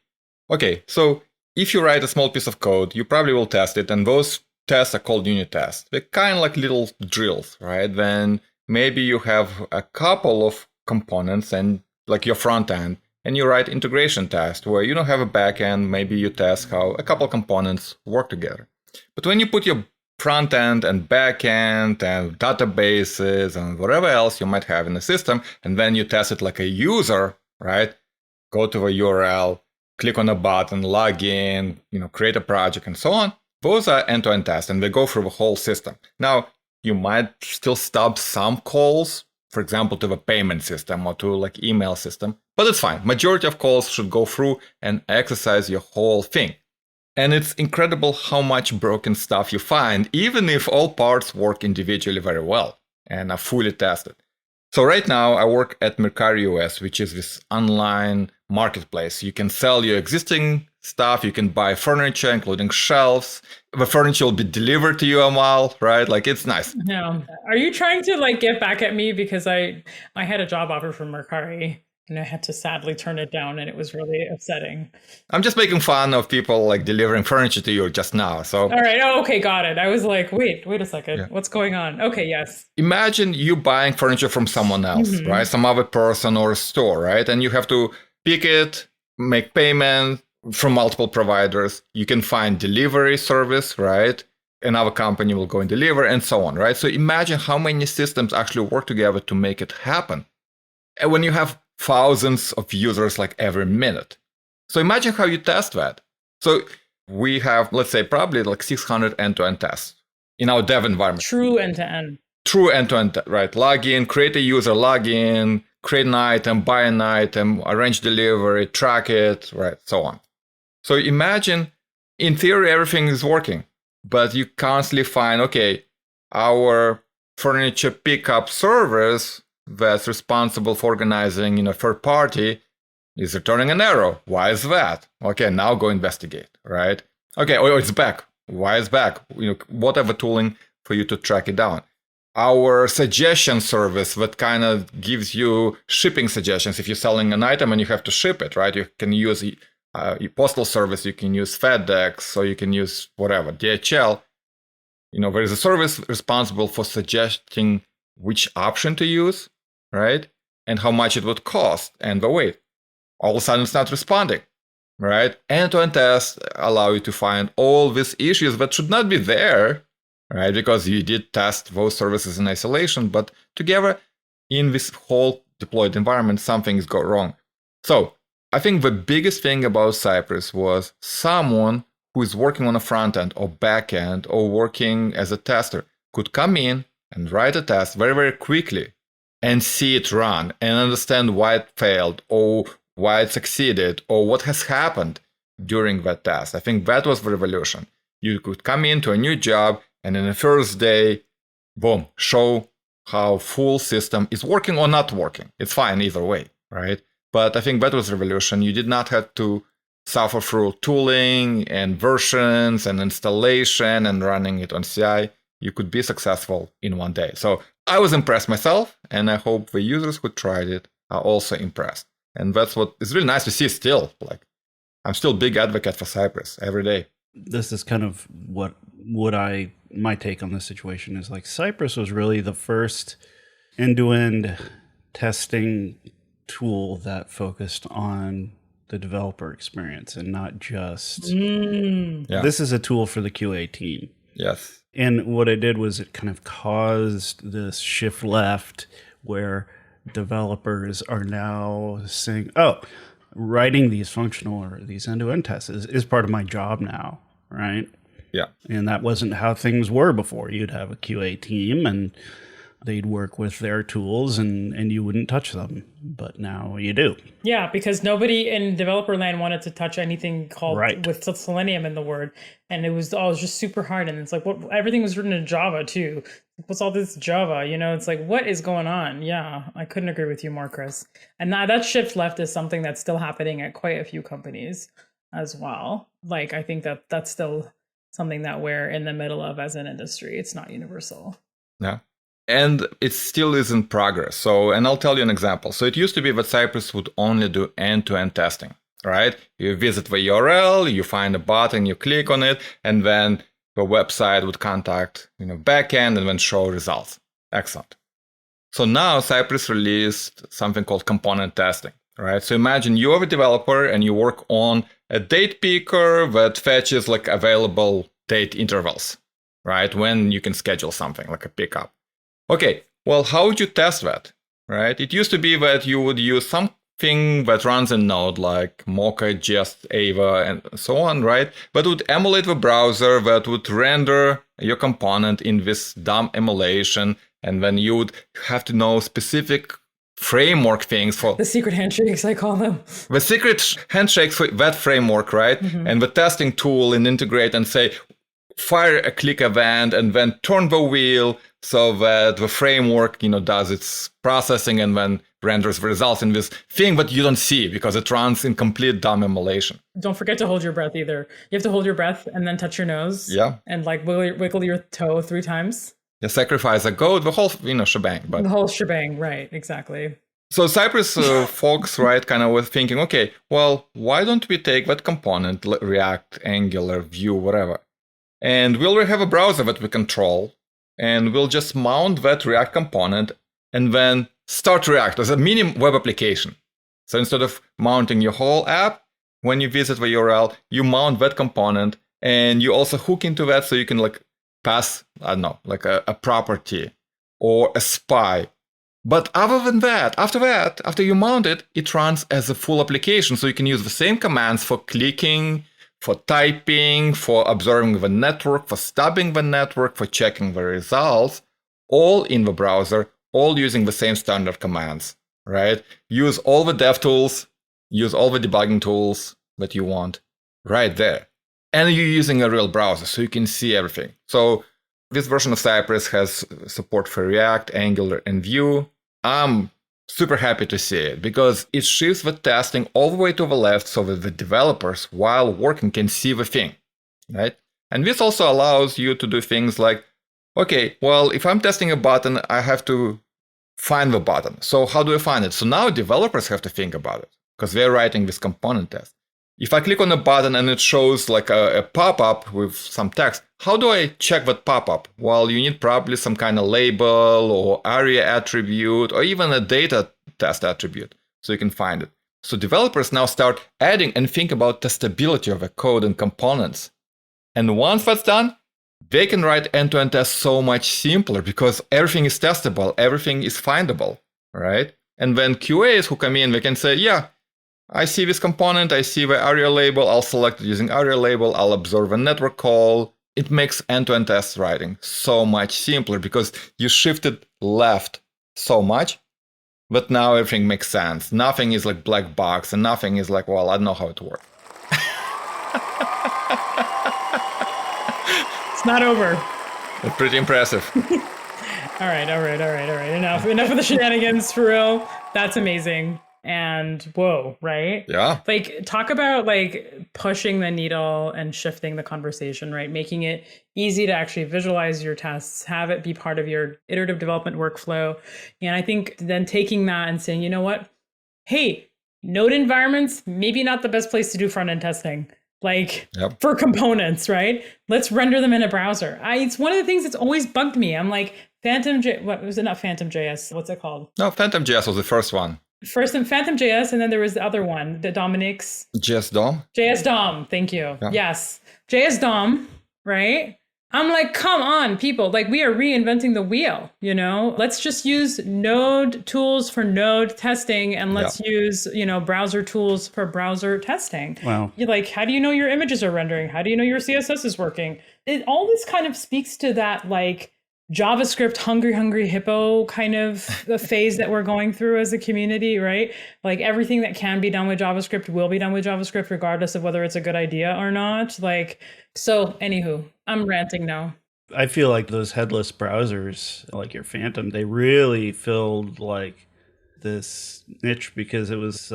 Okay, so if you write a small piece of code, you probably will test it, and those tests are called unit tests. They're kind of like little drills, right? Then maybe you have a couple of components and like your front end, and you write integration tests where you don't have a backend. Maybe you test how a couple components work together. But when you put your front end and back end and databases and whatever else you might have in the system, and then you test it like a user, right? Go to a URL, click on a button, log in, create a project and so on. Those are end-to-end tests, and they go through the whole system. Now, you might still stop some calls, for example, to the payment system or to like email system, but it's fine. Majority of calls should go through and exercise your whole thing. And it's incredible how much broken stuff you find, even if all parts work individually very well and are fully tested. So right now I work at Mercari US, which is this online marketplace. You can sell your existing stuff. You can buy furniture, including shelves. The furniture will be delivered to you a mile, right? Like, it's nice.
No. Are you trying to like get back at me? Because I had a job offer from Mercari and I had to sadly turn it down, and it was really upsetting.
I'm just making fun of people like delivering furniture to you just now. So
all right. Oh, okay. Got it. I was like, wait a second. Yeah. What's going on? Okay. Yes.
Imagine you buying furniture from someone else, right? Some other person or a store, right? And you have to pick it, make payment from multiple providers. You can find delivery service, right? Another company will go and deliver and so on, right? So imagine how many systems actually work together to make it happen. And when you have thousands of users like every minute. So imagine how you test that. So we have, let's say, probably like 600 end-to-end tests in our dev environment.
True end-to-end.
True end-to-end, right? Log in, create a user, log in, create an item, buy an item, arrange delivery, track it, right? So on. So imagine, in theory, everything is working, but you constantly find, okay, our furniture pickup service that's responsible for organizing, third party is returning an error. Why is that? Okay, now go investigate, right? Okay, oh, it's back. Why is back? Whatever tooling for you to track it down. Our suggestion service that kind of gives you shipping suggestions. If you're selling an item and you have to ship it, right? You can use your postal service, you can use FedEx, or you can use whatever, DHL. There is a service responsible for suggesting which option to use, right? And how much it would cost and the weight. All of a sudden, it's not responding, right? End-to-end tests allow you to find all these issues that should not be there, right? Because you did test those services in isolation, but together in this whole deployed environment, something's gone wrong. So I think the biggest thing about Cypress was someone who is working on a front end or back end or working as a tester could come in and write a test very, very quickly and see it run and understand why it failed or why it succeeded or what has happened during that test. I think that was the revolution. You could come into a new job and in the first day, boom, show how full system is working or not working. It's fine either way, right? But I think that was the revolution. You did not have to suffer through tooling and versions and installation and running it on CI. You could be successful in one day. So I was impressed myself, and I hope the users who tried it are also impressed. And that's what is really nice to see still. Like, I'm still a big advocate for Cypress every day.
This is kind of my take on this situation is like Cypress was really the first end-to-end testing tool that focused on the developer experience and not just This is a tool for the QA team.
Yes.
And what it did was it kind of caused this shift left where developers are now saying, oh, writing these functional or these end-to-end tests is part of my job now, right?
Yeah.
And that wasn't how things were before. You'd have a QA team and they'd work with their tools and you wouldn't touch them. But now you do.
Yeah, because nobody in developer land wanted to touch anything called with Selenium in the word. And it was just super hard. And it's like, everything was written in Java too. What's all this Java? It's like, what is going on? Yeah, I couldn't agree with you more, Chris. And that shift left is something that's still happening at quite a few companies as well. Like, I think that's still something that we're in the middle of as an industry. It's not universal.
Yeah. And it still is in progress. And I'll tell you an example. So it used to be that Cypress would only do end-to-end testing, right? You visit the URL, you find a button, you click on it, and then the website would contact, backend and then show results. Excellent. So now Cypress released something called component testing. right? So imagine you are a developer and you work on a date picker that fetches like available date intervals, right? When you can schedule something like a pickup. Okay, well, how would you test that, right? It used to be that you would use something that runs in Node like Mocha, Jest, Ava, and so on, right? But would emulate the browser that would render your component in this dumb emulation. And then you would have to know specific framework things for
The secret handshakes, I call them.
the secret handshakes for that framework, right? And the testing tool and integrate and say, fire a click event and then turn the wheel so that the framework, does its processing and then renders the results in this thing that you don't see because it runs in complete dumb emulation.
Don't forget to hold your breath either. You have to hold your breath and then touch your nose.
Yeah.
And like wiggle your toe 3 times.
You sacrifice a goat, the whole, shebang. But
The whole shebang, right? Exactly.
so Cypress folks, right, kind of were thinking, okay, well, why don't we take that component, React, Angular, Vue, whatever, and we'll already have a browser that we control, and we'll just mount that React component and then start React as a mini web application. So instead of mounting your whole app, when you visit the URL, you mount that component and you also hook into that so you can like pass, I don't know, like a property or a spy. But other than that, after you mount it, it runs as a full application. So you can use the same commands for clicking, for typing, for observing the network, for stubbing the network, for checking the results, all in the browser, all using the same standard commands, right? Use all the dev tools, use all the debugging tools that you want right there. And you're using a real browser, so you can see everything. So this version of Cypress has support for React, Angular, and Vue. I'm super happy to see it because it shifts the testing all the way to the left so that the developers, while working, can see the thing, right? And this also allows you to do things like, okay, well, if I'm testing a button, I have to find the button. So how do I find it? So now developers have to think about it because they're writing this component test. If I click on a button and it shows like a pop-up with some text, how do I check that pop-up? Well, you need probably some kind of label or ARIA attribute or even a data test attribute so you can find it. So developers now start adding and think about testability of the code and components. And once that's done, they can write end-to-end tests so much simpler because everything is testable, everything is findable, right? And then QAs who come in, they can say, yeah, I see this component, I see the ARIA label, I'll select it using ARIA label, I'll observe a network call. It makes end-to-end test writing so much simpler because you shifted left so much, but now everything makes sense. Nothing is like black box and nothing is like, well, I don't know how it works.
It's not over.
It's pretty impressive.
All right. Enough of the shenanigans, for real. That's amazing. And whoa, right?
Yeah.
Like, talk about like pushing the needle and shifting the conversation, right? Making it easy to actually visualize your tests, have it be part of your iterative development workflow. And I think then taking that and saying, you know what? Hey, Node environments, maybe not the best place to do front-end testing. Like for components, right? Let's render them in a browser. It's one of the things that's always bugged me. I'm like, what was it? Not Phantom JS. What's it called?
No, Phantom JS was the first one.
First in Phantom JS, and then there was the other one, the Dominic's.
JS DOM?
JS DOM, thank you.
Yeah.
Yes. JS DOM, right? I'm like, come on, people. Like, we are reinventing the wheel, you know? Let's just use Node tools for Node testing, and let's use, browser tools for browser testing.
Wow.
You're like, how do you know your images are rendering? How do you know your CSS is working? All this kind of speaks to that, like, JavaScript hungry hippo kind of the phase that we're going through as a community, right? Like everything that can be done with JavaScript will be done with JavaScript, regardless of whether it's a good idea or not. So anywho, I'm ranting now.
I feel like those headless browsers, like your Phantom, they really filled like this niche because it was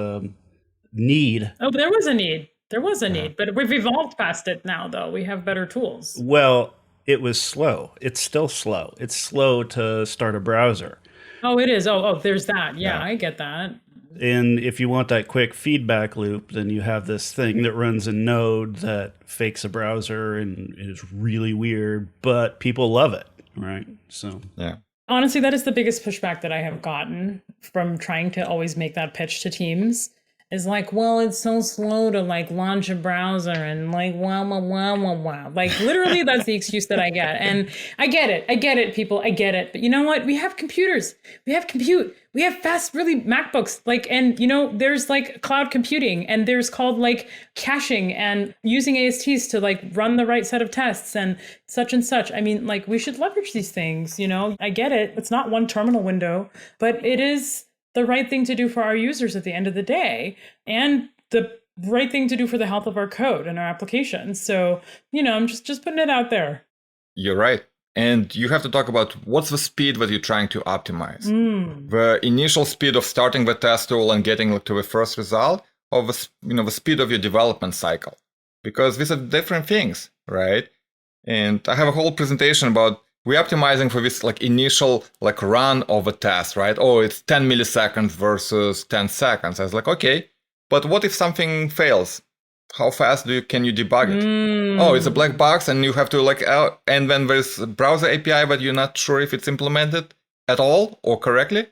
need.
Oh, but there was a need. There was a need, but we've evolved past it now, though. We have better tools.
Well, it was slow. It's still slow. It's slow to start a browser.
Oh, it is. Oh, there's that. Yeah, I get that.
And if you want that quick feedback loop, then you have this thing that runs in Node that fakes a browser and is really weird, but people love it, right? So
yeah.
Honestly, that is the biggest pushback that I have gotten from trying to always make that pitch to teams. Is like, well, it's so slow to like launch a browser and like, wow. Like literally that's the excuse that I get. And I get it, people, I get it. But you know what? We have computers, we have compute, we have fast, really MacBooks, like, and you know, there's like cloud computing and there's called like caching and using ASTs to like run the right set of tests and such and such. I mean, like we should leverage these things, you know, I get it. It's not one terminal window, but it is the right thing to do for our users at the end of the day, and the right thing to do for the health of our code and our applications. So, you know, I'm just putting it out there.
You're right. And you have to talk about what's the speed that you're trying to optimize. The initial speed of starting the test tool and getting to the first result, or the speed of your development cycle. Because these are different things, right? And I have a whole presentation about we're optimizing for this like initial like run of a test, right? Oh, it's 10 milliseconds versus 10 seconds. I was like, okay, but what if something fails? How fast can you debug it? Oh, it's a black box and you have to like, and then there's a browser API, but you're not sure if it's implemented at all or correctly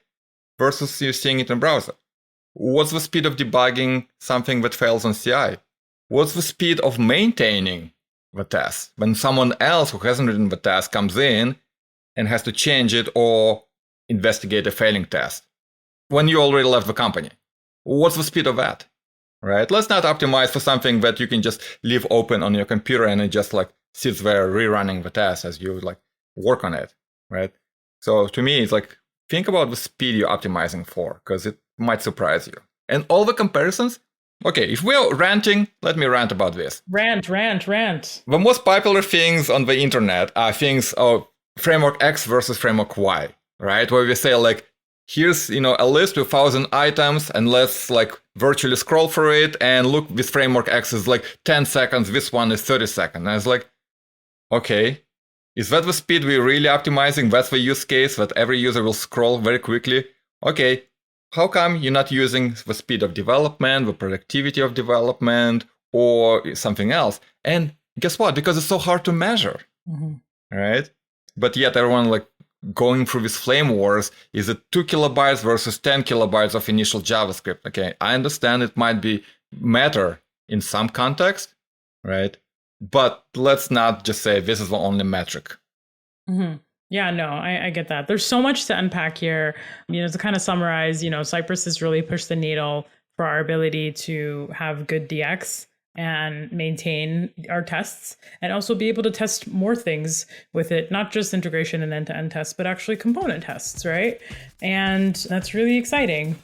versus you're seeing it in browser. What's the speed of debugging something that fails on CI? What's the speed of maintaining the test when someone else who hasn't written the test comes in and has to change it or investigate a failing test when you already left the company? What's the speed of that, right? Let's not optimize for something that you can just leave open on your computer and it just like sits there rerunning the test as you like work on it, right? So to me, it's like, think about the speed you're optimizing for, because it might surprise you. And all the comparisons. Okay, if we're ranting, let me rant about this.
Rant.
The most popular things on the internet are things of framework X versus framework Y, right? Where we say like, here's, you know, a list with 1,000 items and let's like virtually scroll through it and look, this framework X is like 10 seconds, this one is 30 seconds. And I was like, okay, is that the speed we're really optimizing? That's the use case that every user will scroll very quickly? Okay. How come you're not using the speed of development, the productivity of development, or something else? And guess what? Because it's so hard to measure, right? But yet everyone like going through this flame wars. Is it 2 kilobytes versus 10 kilobytes of initial JavaScript? Okay, I understand it might be matter in some context, right? But let's not just say this is the only metric.
Yeah, no, I get that. There's so much to unpack here. You know, to kind of summarize, you know, Cypress has really pushed the needle for our ability to have good DX and maintain our tests and also be able to test more things with it, not just integration and end-to-end tests, but actually component tests, right? And that's really exciting.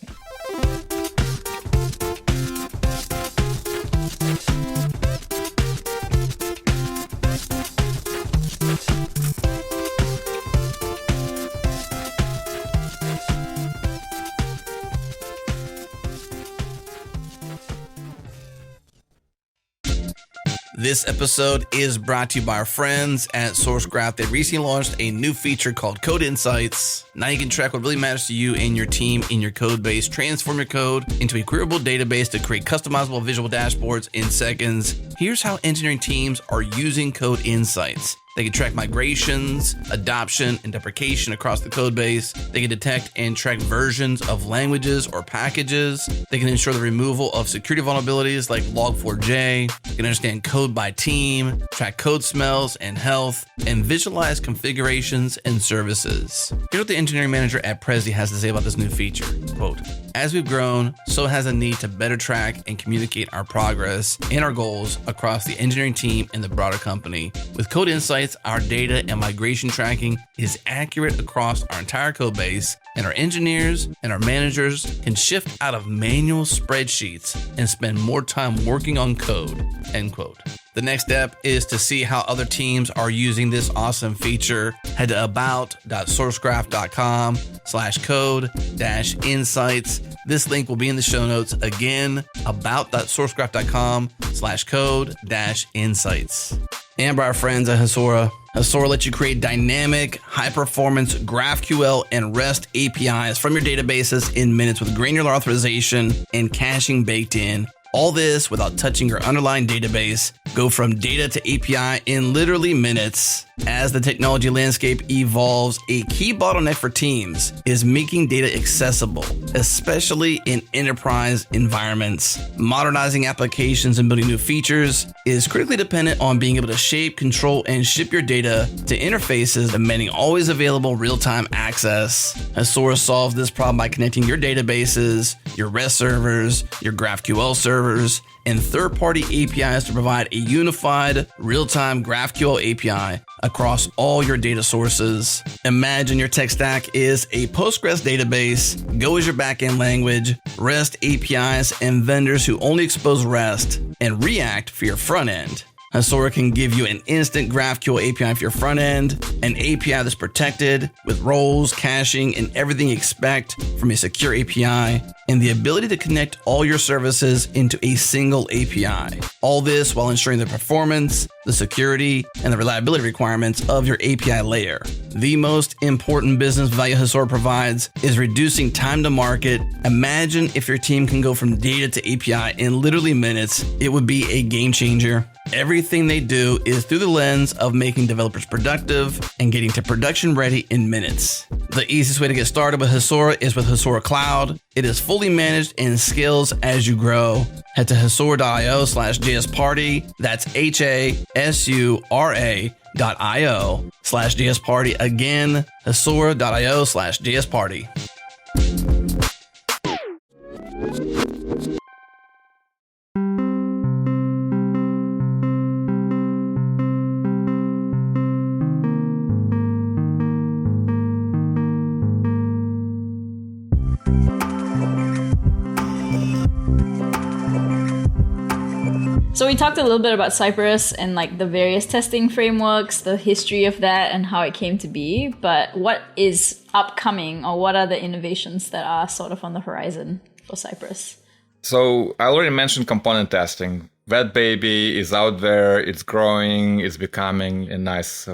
This episode is brought to you by our friends at SourceGraph. They recently launched a new feature called Code Insights. Now you can track what really matters to you and your team in your code base, transform your code into a queryable database to create customizable visual dashboards in seconds. Here's how engineering teams are using Code Insights. They can track migrations, adoption, and deprecation across the code base. They can detect and track versions of languages or packages. They can ensure the removal of security vulnerabilities like Log4j. They can understand code by team, track code smells and health, and visualize configurations and services. Here's what the engineering manager at Prezi has to say about this new feature. Quote, "As we've grown, so has a need to better track and communicate our progress and our goals across the engineering team and the broader company. With Code Insights, our data and migration tracking is accurate across our entire code base, and our engineers and our managers can shift out of manual spreadsheets and spend more time working on code." End quote. The next step is to see how other teams are using this awesome feature. Head to about.sourcegraph.com/code-insights. This link will be in the show notes. Again, about.sourcegraph.com/code-insights. And by our friends at Hasura. Hasura lets you create dynamic, high-performance GraphQL and REST APIs from your databases in minutes with granular authorization and caching baked in. All this without touching your underlying database. Go from data to API in literally minutes. As the technology landscape evolves, a key bottleneck for teams is making data accessible, especially in enterprise environments. Modernizing applications and building new features is critically dependent on being able to shape, control, and ship your data to interfaces demanding always available real-time access. Hasura solves this problem by connecting your databases, your REST servers, your GraphQL servers, and third-party APIs to provide a unified, real-time GraphQL API across all your data sources. Imagine your tech stack is a Postgres database, Go is your backend language, REST APIs and vendors who only expose REST, and React for your front end. Hasura can give you an instant GraphQL API for your front end, an API that's protected with roles, caching, and everything you expect from a secure API, and the ability to connect all your services into a single API. All this while ensuring the performance, the security, and the reliability requirements of your API layer. The most important business value Hasura provides is reducing time to market. Imagine if your team can go from data to API in literally minutes. It would be a game changer. Everything they do is through the lens of making developers productive and getting to production ready in minutes. The easiest way to get started with Hasura is with Hasura Cloud. It is fully managed and scales as you grow. Head to hasura.io/JSParty. That's HASURA.io/JSParty. Again, hasura.io/JSParty.
So we talked a little bit about Cypress and like the various testing frameworks, the history of that and how it came to be. But what is upcoming, or what are the innovations that are sort of on the horizon for Cypress?
So I already mentioned component testing. That baby is out there, it's growing, it's becoming a nice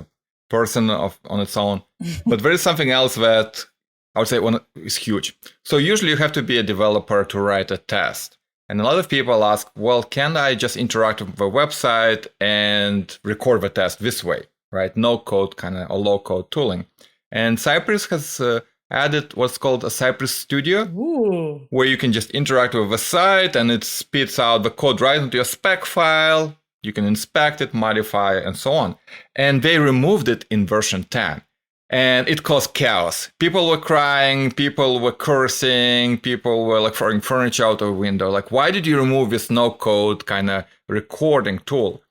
person on its own. But there is something else that I would say is huge. So usually you have to be a developer to write a test. And a lot of people ask, well, can I just interact with the website and record the test this way, right? No code kind of or low code tooling. And Cypress has added what's called a Cypress Studio, where you can just interact with the site and it spits out the code right into your spec file. You can inspect it, modify it, and so on. And they removed it in version 10. And it caused chaos. People were crying, people were cursing, people were like throwing furniture out of a window. Like, why did you remove this no-code kind of recording tool?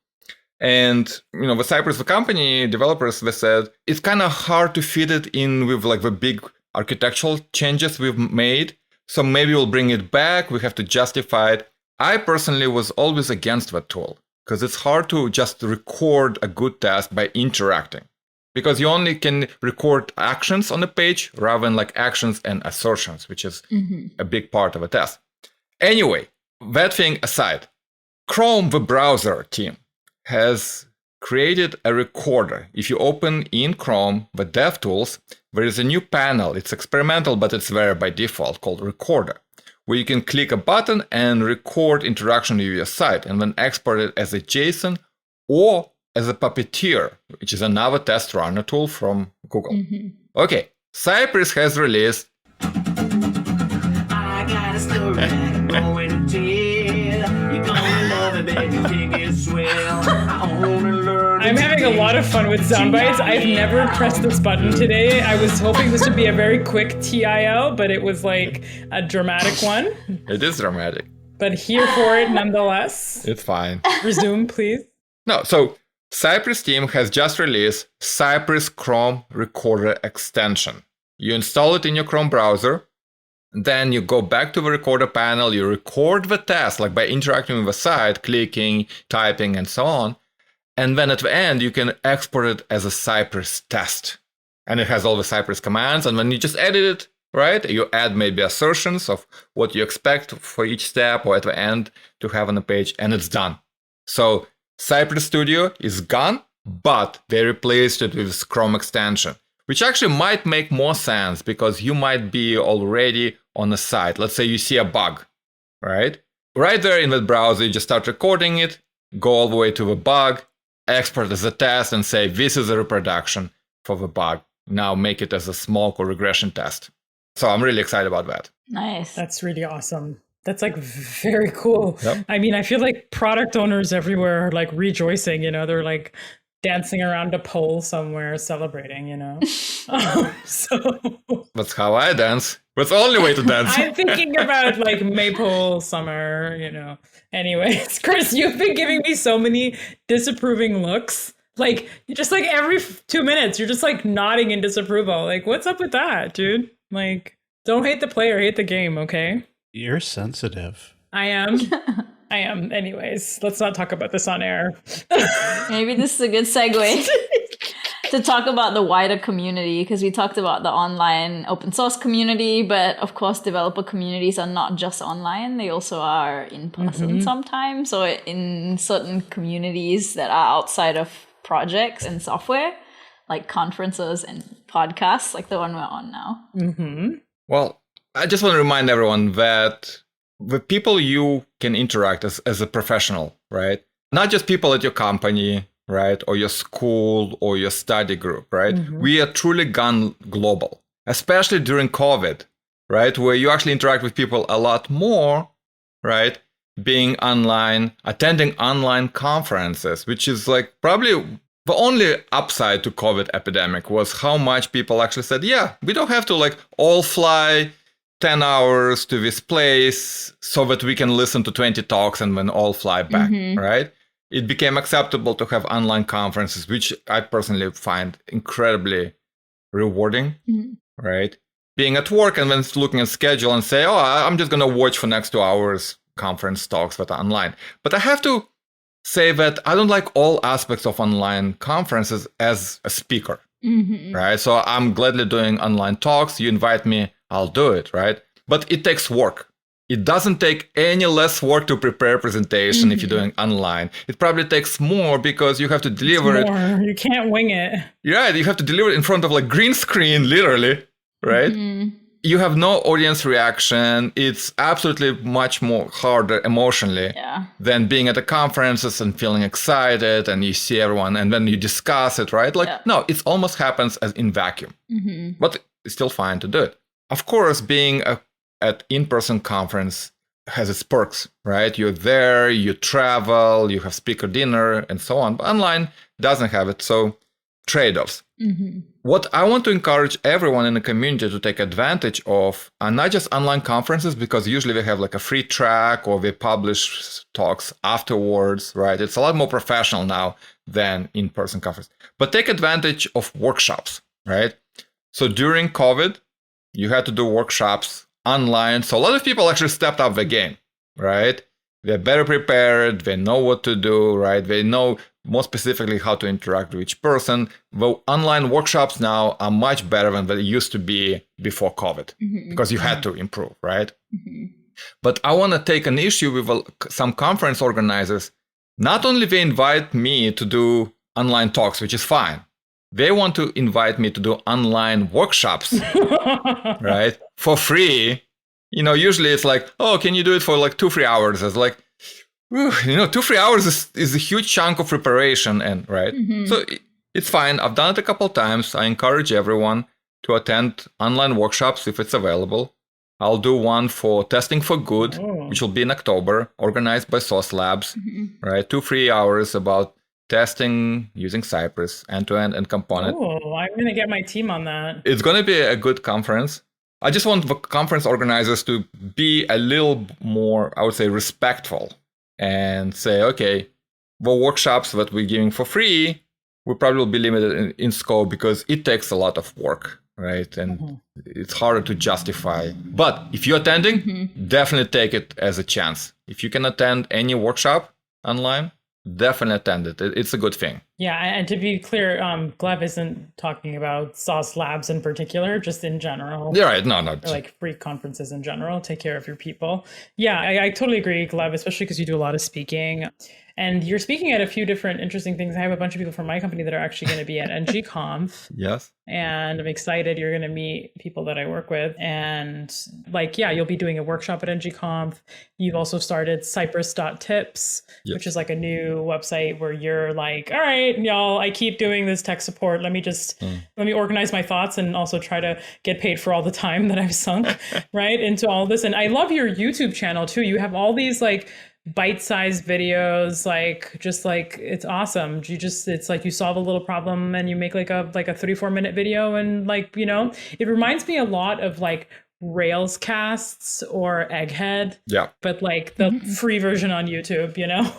And, the Cypress, the company developers, they said, it's kind of hard to fit it in with like the big architectural changes we've made. So maybe we'll bring it back. We have to justify it. I personally was always against that tool because it's hard to just record a good test by interacting. Because you only can record actions on the page rather than like actions and assertions, which is a big part of a test. Anyway, that thing aside, Chrome, the browser team, has created a recorder. If you open in Chrome, the DevTools, there is a new panel. It's experimental, but it's there by default, called Recorder, where you can click a button and record interaction with your site and then export it as a JSON or as a Puppeteer, which is another test runner tool from Google. Okay, Cypress has released
I got a story I'm going to tell. You're gonna love it, baby, think it's swell. I wanna learn.
I'm having a lot of fun with sound bites. I've never pressed this button today. I was hoping this would be a very quick TIL, but it was like a dramatic one.
It is dramatic.
But here for it nonetheless.
It's fine.
Resume, please.
No, so Cypress team has just released Cypress Chrome Recorder extension. You install it in your Chrome browser, then you go back to the recorder panel, you record the test, like by interacting with the site, clicking, typing, and so on. And then at the end, you can export it as a Cypress test. And it has all the Cypress commands, and then you just edit it, right? You add maybe assertions of what you expect for each step or at the end to have on the page, and it's done. So Cypress Studio is gone, but they replaced it with this Chrome extension, which actually might make more sense because you might be already on the site. Let's say you see a bug, right? right there in the browser, you just start recording it, go all the way to the bug, export as a test, and say, this is a reproduction for the bug. Now make it as a smoke or regression test. So I'm really excited about that.
Nice.
That's really awesome. That's like very cool.
Yep.
I mean, I feel like product owners everywhere are like rejoicing, they're like dancing around a pole somewhere celebrating, So
That's how I dance. That's the only way to dance.
I'm thinking about like Maypole summer, Anyways, Chris, you've been giving me so many disapproving looks. Like, just like every 2 minutes, you're just like nodding in disapproval. Like, what's up with that, dude? Like, don't hate the player, hate the game, okay?
You're sensitive.
I am. I am. Anyways, let's not talk about this on air.
Maybe this is a good segue to talk about the wider community, because we talked about the online open source community, but of course developer communities are not just online, they also are in person sometimes. So in certain communities that are outside of projects and software, like conferences and podcasts like the one we're on now.
Well, I just want to remind everyone that the people you can interact as a professional, right? Not just people at your company, right? Or your school or your study group, right? We are truly gone global, especially during COVID, right? Where you actually interact with people a lot more, right? Being online, attending online conferences, which is like probably the only upside to COVID epidemic was how much people actually said, yeah, we don't have to like all fly 10 hours to this place so that we can listen to 20 talks and then all fly back, right? It became acceptable to have online conferences, which I personally find incredibly rewarding, right? Being at work and then looking at schedule and say, oh, I'm just going to watch for next 2 hours conference talks that are online. But I have to say that I don't like all aspects of online conferences as a speaker, right? So I'm gladly doing online talks. You invite me, I'll do it, right? But it takes work. It doesn't take any less work to prepare a presentation if you're doing online. It probably takes more because you have to deliver it.
You can't wing it.
Yeah, you have to deliver it in front of like green screen, literally, right? You have no audience reaction. It's absolutely much more harder emotionally than being at the conferences and feeling excited and you see everyone and then you discuss it, right? Like, no, it almost happens as in vacuum, but it's still fine to do it. Of course, being at in-person conference has its perks, right? You're there, you travel, you have speaker dinner and so on, but online doesn't have it. So trade-offs. What I want to encourage everyone in the community to take advantage of are not just online conferences, because usually they have like a free track or they publish talks afterwards, right? It's a lot more professional now than in-person conference. But take advantage of workshops, right? So during COVID, you had to do workshops online. So a lot of people actually stepped up the game, right? They're better prepared. They know what to do, right? They know more specifically how to interact with each person. The online workshops now are much better than they used to be before COVID because you had to improve, right? But I want to take an issue with some conference organizers. Not only they invite me to do online talks, which is fine. They want to invite me to do online workshops, right? For free. Usually it's like, oh, can you do it for like 2-3 hours? It's like, 2-3 hours is a huge chunk of preparation, and right? So it's fine. I've done it a couple times. I encourage everyone to attend online workshops if it's available. I'll do one for Testing for Good, which will be in October, organized by Sauce Labs, right? 2-3 hours about testing using Cypress, end-to-end and component.
Oh, I'm going to get my team on that.
It's going to be a good conference. I just want the conference organizers to be a little more, I would say, respectful and say, okay, the workshops that we're giving for free will probably be limited in scope because it takes a lot of work, right? And it's harder to justify. But if you're attending, definitely take it as a chance. If you can attend any workshop online, definitely attend it. It's a good thing.
Yeah, and to be clear, Gleb isn't talking about Sauce Labs in particular, just in general.
Yeah, right. No.
Or like free conferences in general. Take care of your people. Yeah, I totally agree, Gleb, especially because you do a lot of speaking. And you're speaking at a few different interesting things. I have a bunch of people from my company that are actually going to be at NGConf.
Yes.
And I'm excited. You're going to meet people that I work with. And like, yeah, you'll be doing a workshop at NGConf. You've also started Cypress.tips,
Yes.
which is like a new website where you're like, all right, y'all, I keep doing this tech support. Let me organize my thoughts and also try to get paid for all the time that I've sunk right into all this. And I love your YouTube channel too. You have all these like bite-sized videos, like just like it's awesome. It's like you solve a little problem and you make like a 3-4 minute video, and like, you know, it reminds me a lot of like Rails casts or Egghead,
Yeah.
but like the free version on YouTube, you know.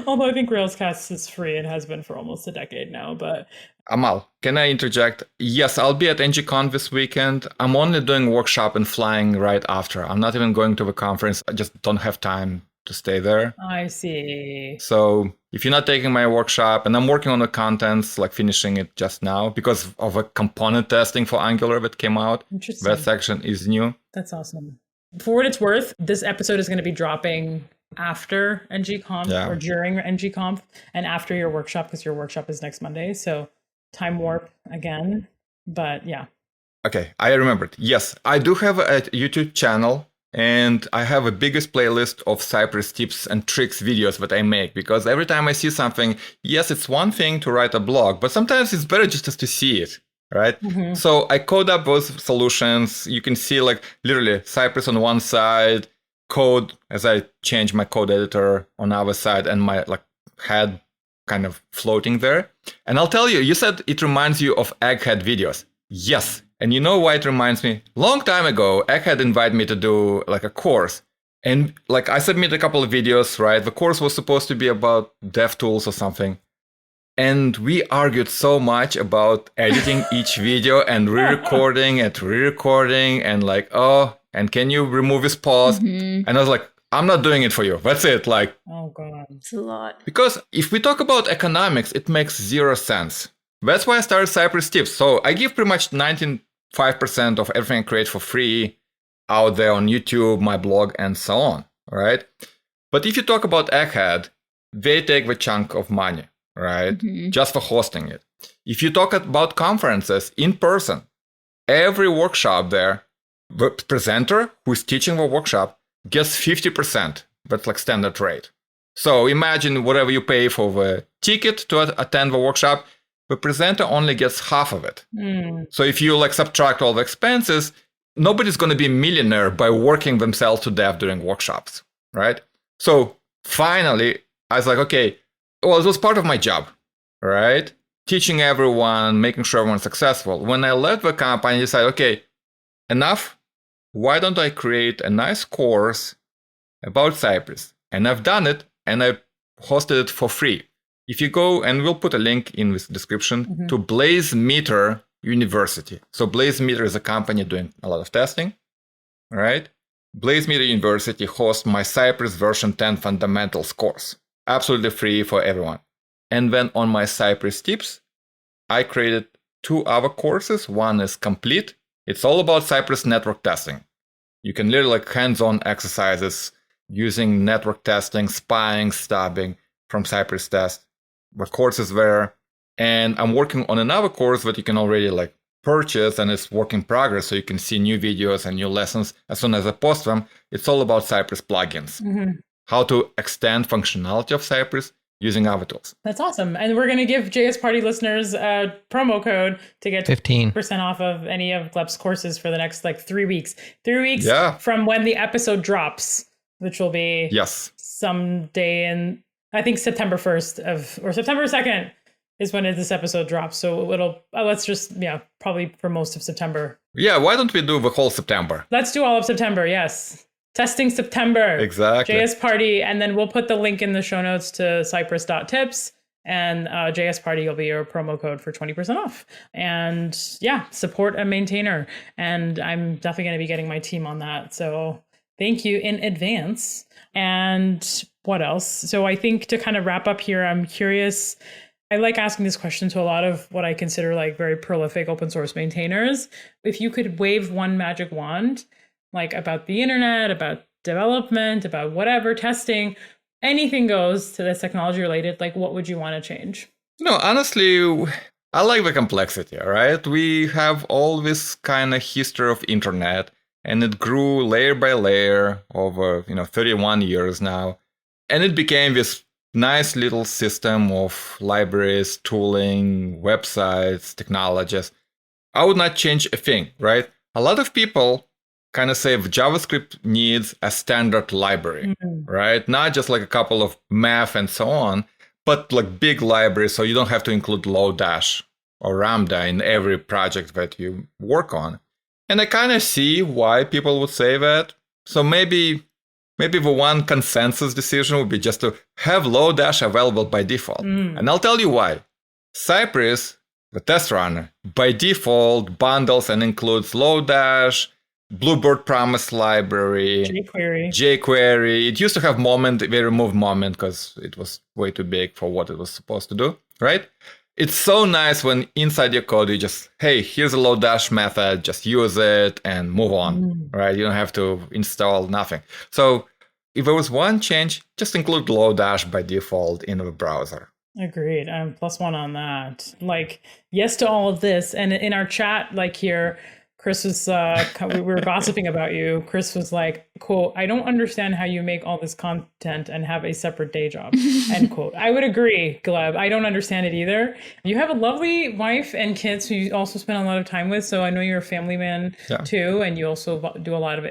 Although I think Railscast is free and has been for almost a decade now. But
Amal, can I interject? Yes, I'll be at NGCon this weekend. I'm only doing workshop and flying right after. I'm not even going to the conference. I just don't have time to stay there.
I see.
So if you're not taking my workshop, and I'm working on the contents, like finishing it just now because of a component testing for Angular that came out.
Interesting.
That section is new.
That's awesome. For what it's worth, this episode is going to be dropping after NGConf or during NGConf and after your workshop, because your workshop is next Monday. So time warp again. But yeah.
Okay, I remembered. Yes, I do have a YouTube channel, and I have a biggest playlist of Cypress tips and tricks videos that I make, because every time I see something, yes, it's one thing to write a blog, but sometimes it's better just to see it, right?
Mm-hmm.
So I code up those solutions. You can see like literally Cypress on one side, code as I change my code editor on the other side, and my like head kind of floating there. And I'll tell you, you said it reminds you of Egghead videos. Yes. And you know why it reminds me? Long time ago, Egghead invited me to do like a course. And like I submitted a couple of videos, right? The course was supposed to be about DevTools or something. And we argued so much about editing each video and re-recording and like, oh, and can you remove this pause? And I was like, I'm not doing it for you. That's it. Like,
oh God,
it's a lot.
Because if we talk about economics, it makes zero sense. That's why I started Cypress Tips. So I give pretty much 95% of everything I create for free out there on YouTube, my blog, and so on. Right? But if you talk about Egghead, they take the chunk of money, right? Just for hosting it. If you talk about conferences in person, every workshop there, the presenter who's teaching the workshop gets 50%. That's like standard rate. So imagine whatever you pay for the ticket to attend the workshop, the presenter only gets half of it. So if you like subtract all the expenses, nobody's going to be a millionaire by working themselves to death during workshops, right? So finally, I was like, okay, well, it was part of my job, right? Teaching everyone, making sure everyone's successful. When I left the company, I decided, okay, enough. Why don't I create a nice course about Cypress? And I've done it, and I hosted it for free. If you go, and we'll put a link in this description, to Blazemeter University. So Blazemeter is a company doing a lot of testing, right? Blazemeter University hosts my Cypress version 10 fundamentals course. Absolutely free for everyone. And then on my Cypress tips, I created 2 other courses. One is complete. It's all about Cypress network testing. You can literally like hands-on exercises using network testing, spying, stubbing from Cypress Test. The course is there. And I'm working on another course that you can already like purchase, and it's work in progress. So you can see new videos and new lessons as soon as I post them. It's all about Cypress plugins. How to extend functionality of Cypress using other tools.
That's awesome. And we're going to give JS Party listeners a promo code to get 15% off of any of Gleb's courses for the next like 3 weeks. 3 weeks from when the episode drops, which will be someday in, I think, September 1st or September 2nd is when this episode drops. So it'll, let's just, probably for most of September.
Yeah, why don't we do the whole September?
Let's do all of September, yes. Testing September.
Exactly.
JS Party. And then we'll put the link in the show notes to Cypress.tips. And JS Party will be your promo code for 20% off. And yeah, support a maintainer. And I'm definitely going to be getting my team on that. So thank you in advance. And what else? So I think to kind of wrap up here, I'm curious. I like asking this question to a lot of what I consider like very prolific open source maintainers. If you could wave one magic wand, like about the internet, about development, about whatever, testing, anything goes to this technology related, like what would you want to change?
No, honestly, I like the complexity, right? We have all this kind of history of internet, and it grew layer by layer over, 31 years now. And it became this nice little system of libraries, tooling, websites, technologies. I would not change a thing, right? A lot of people kind of say JavaScript needs a standard library, right? Not just like a couple of math and so on, but like big libraries, so you don't have to include Lodash or Lambda in every project that you work on. And I kind of see why people would say that. So maybe the one consensus decision would be just to have Lodash available by default. And I'll tell you why. Cypress, the test runner, by default bundles and includes Lodash, Bluebird Promise Library, jQuery. It used to have Moment. They removed Moment because it was way too big for what it was supposed to do, right? It's so nice when inside your code you just, hey, here's a Lodash method, just use it and move on, right? You don't have to install nothing. So if there was one change, just include Lodash by default in the browser.
Agreed. I'm +1 on that. Like, yes to all of this. And in our chat, like here, Chris was, we were gossiping about you. Chris was like, quote, I don't understand how you make all this content and have a separate day job, end quote. I would agree, Gleb. I don't understand it either. You have a lovely wife and kids who you also spend a lot of time with. So I know you're a family man too. And you also do a lot of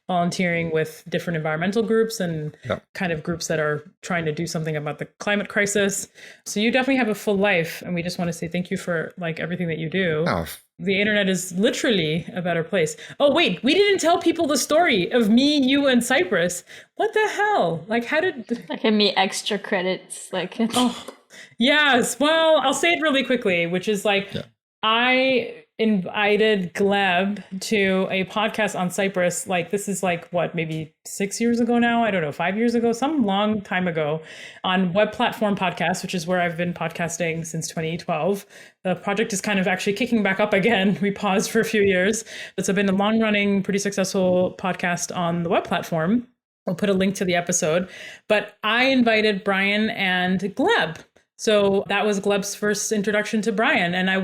volunteering with different environmental groups and kind of groups that are trying to do something about the climate crisis. So you definitely have a full life. And we just want to say thank you for like everything that you do.
Oh.
The internet is literally a better place. Oh, wait, we didn't tell people the story of me, you, and Cypress. What the hell? Like, how did...
Like, give me extra credits. Like,
oh, yes. Well, I'll say it really quickly, which is like, I invited Gleb to a podcast on Cypress. Like, this is like, what, maybe 6 years ago now? I don't know, 5 years ago, some long time ago, on Web Platform Podcast, which is where I've been podcasting since 2012. The project is kind of actually kicking back up again. We paused for a few years. It's been a long-running, pretty successful podcast on the web platform. I'll put a link to the episode. But I invited Brian and Gleb. So that was Gleb's first introduction to Brian. And I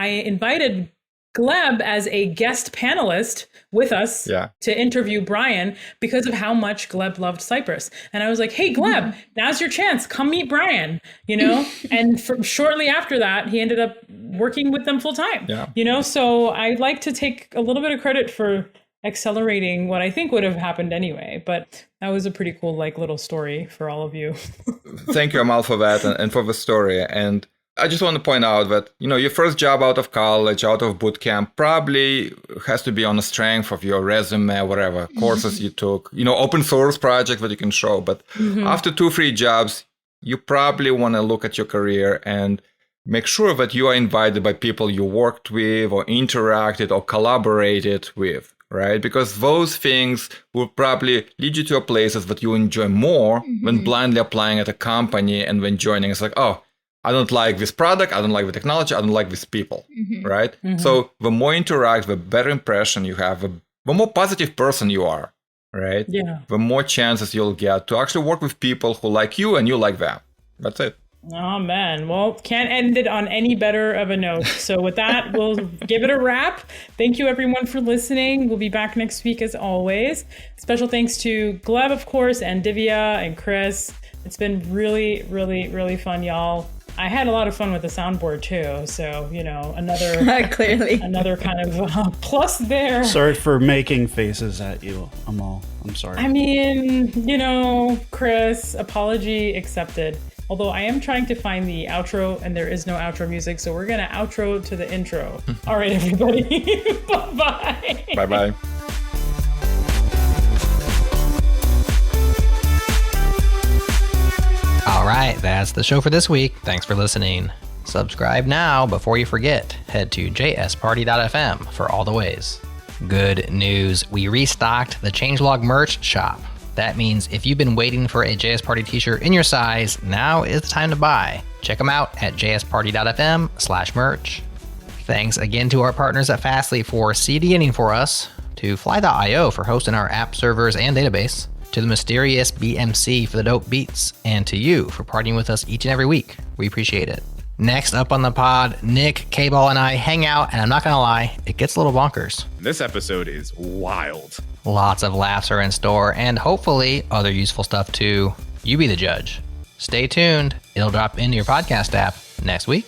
invited Gleb as a guest panelist with us to interview Brian because of how much Gleb loved Cypress. And I was like, hey, Gleb, now's your chance. Come meet Brian, And shortly after that, he ended up working with them full time, So I'd like to take a little bit of credit for accelerating what I think would have happened anyway. But that was a pretty cool, little story for all of you.
Thank you, Amal, for that and for the story. And I just want to point out that, your first job out of college, out of boot camp, probably has to be on the strength of your resume, whatever courses you took, open source project that you can show. But after 2-3 jobs, you probably want to look at your career and make sure that you are invited by people you worked with or interacted or collaborated with. Right? Because those things will probably lead you to places that you enjoy more than blindly applying at a company and then joining. It's like, oh, I don't like this product. I don't like the technology. I don't like these people. Right? So the more you interact, the better impression you have, the more positive person you are. Right? Yeah. The more chances you'll get to actually work with people who like you and you like them. That's it.
Oh, man. Well, can't end it on any better of a note. So with that, we'll give it a wrap. Thank you, everyone, for listening. We'll be back next week, as always. Special thanks to Gleb, of course, and Divya and Chris. It's been really, really, really fun, y'all. I had a lot of fun with the soundboard, too. So, another
clearly
another kind of plus there.
Sorry for making faces at you, Amal. I'm sorry.
I mean, Chris, apology accepted. Although I am trying to find the outro and there is no outro music, so we're going to outro to the intro. All right, everybody. Bye-bye.
Bye-bye.
All right, that's the show for this week. Thanks for listening. Subscribe now before you forget. Head to jsparty.fm for all the ways. Good news, we restocked the Changelog merch shop. That means if you've been waiting for a JS Party t-shirt in your size, now is the time to buy. Check them out at jsparty.fm/merch. Thanks again to our partners at Fastly for CDNing for us, to Fly.io for hosting our app servers and database, to the mysterious BMC for the dope beats, and to you for partying with us each and every week. We appreciate it. Next up on the pod, Nick, K-Ball, and I hang out, and I'm not going to lie, it gets a little bonkers.
This episode is wild.
Lots of laughs are in store, and hopefully other useful stuff too. You be the judge. Stay tuned. It'll drop into your podcast app next week.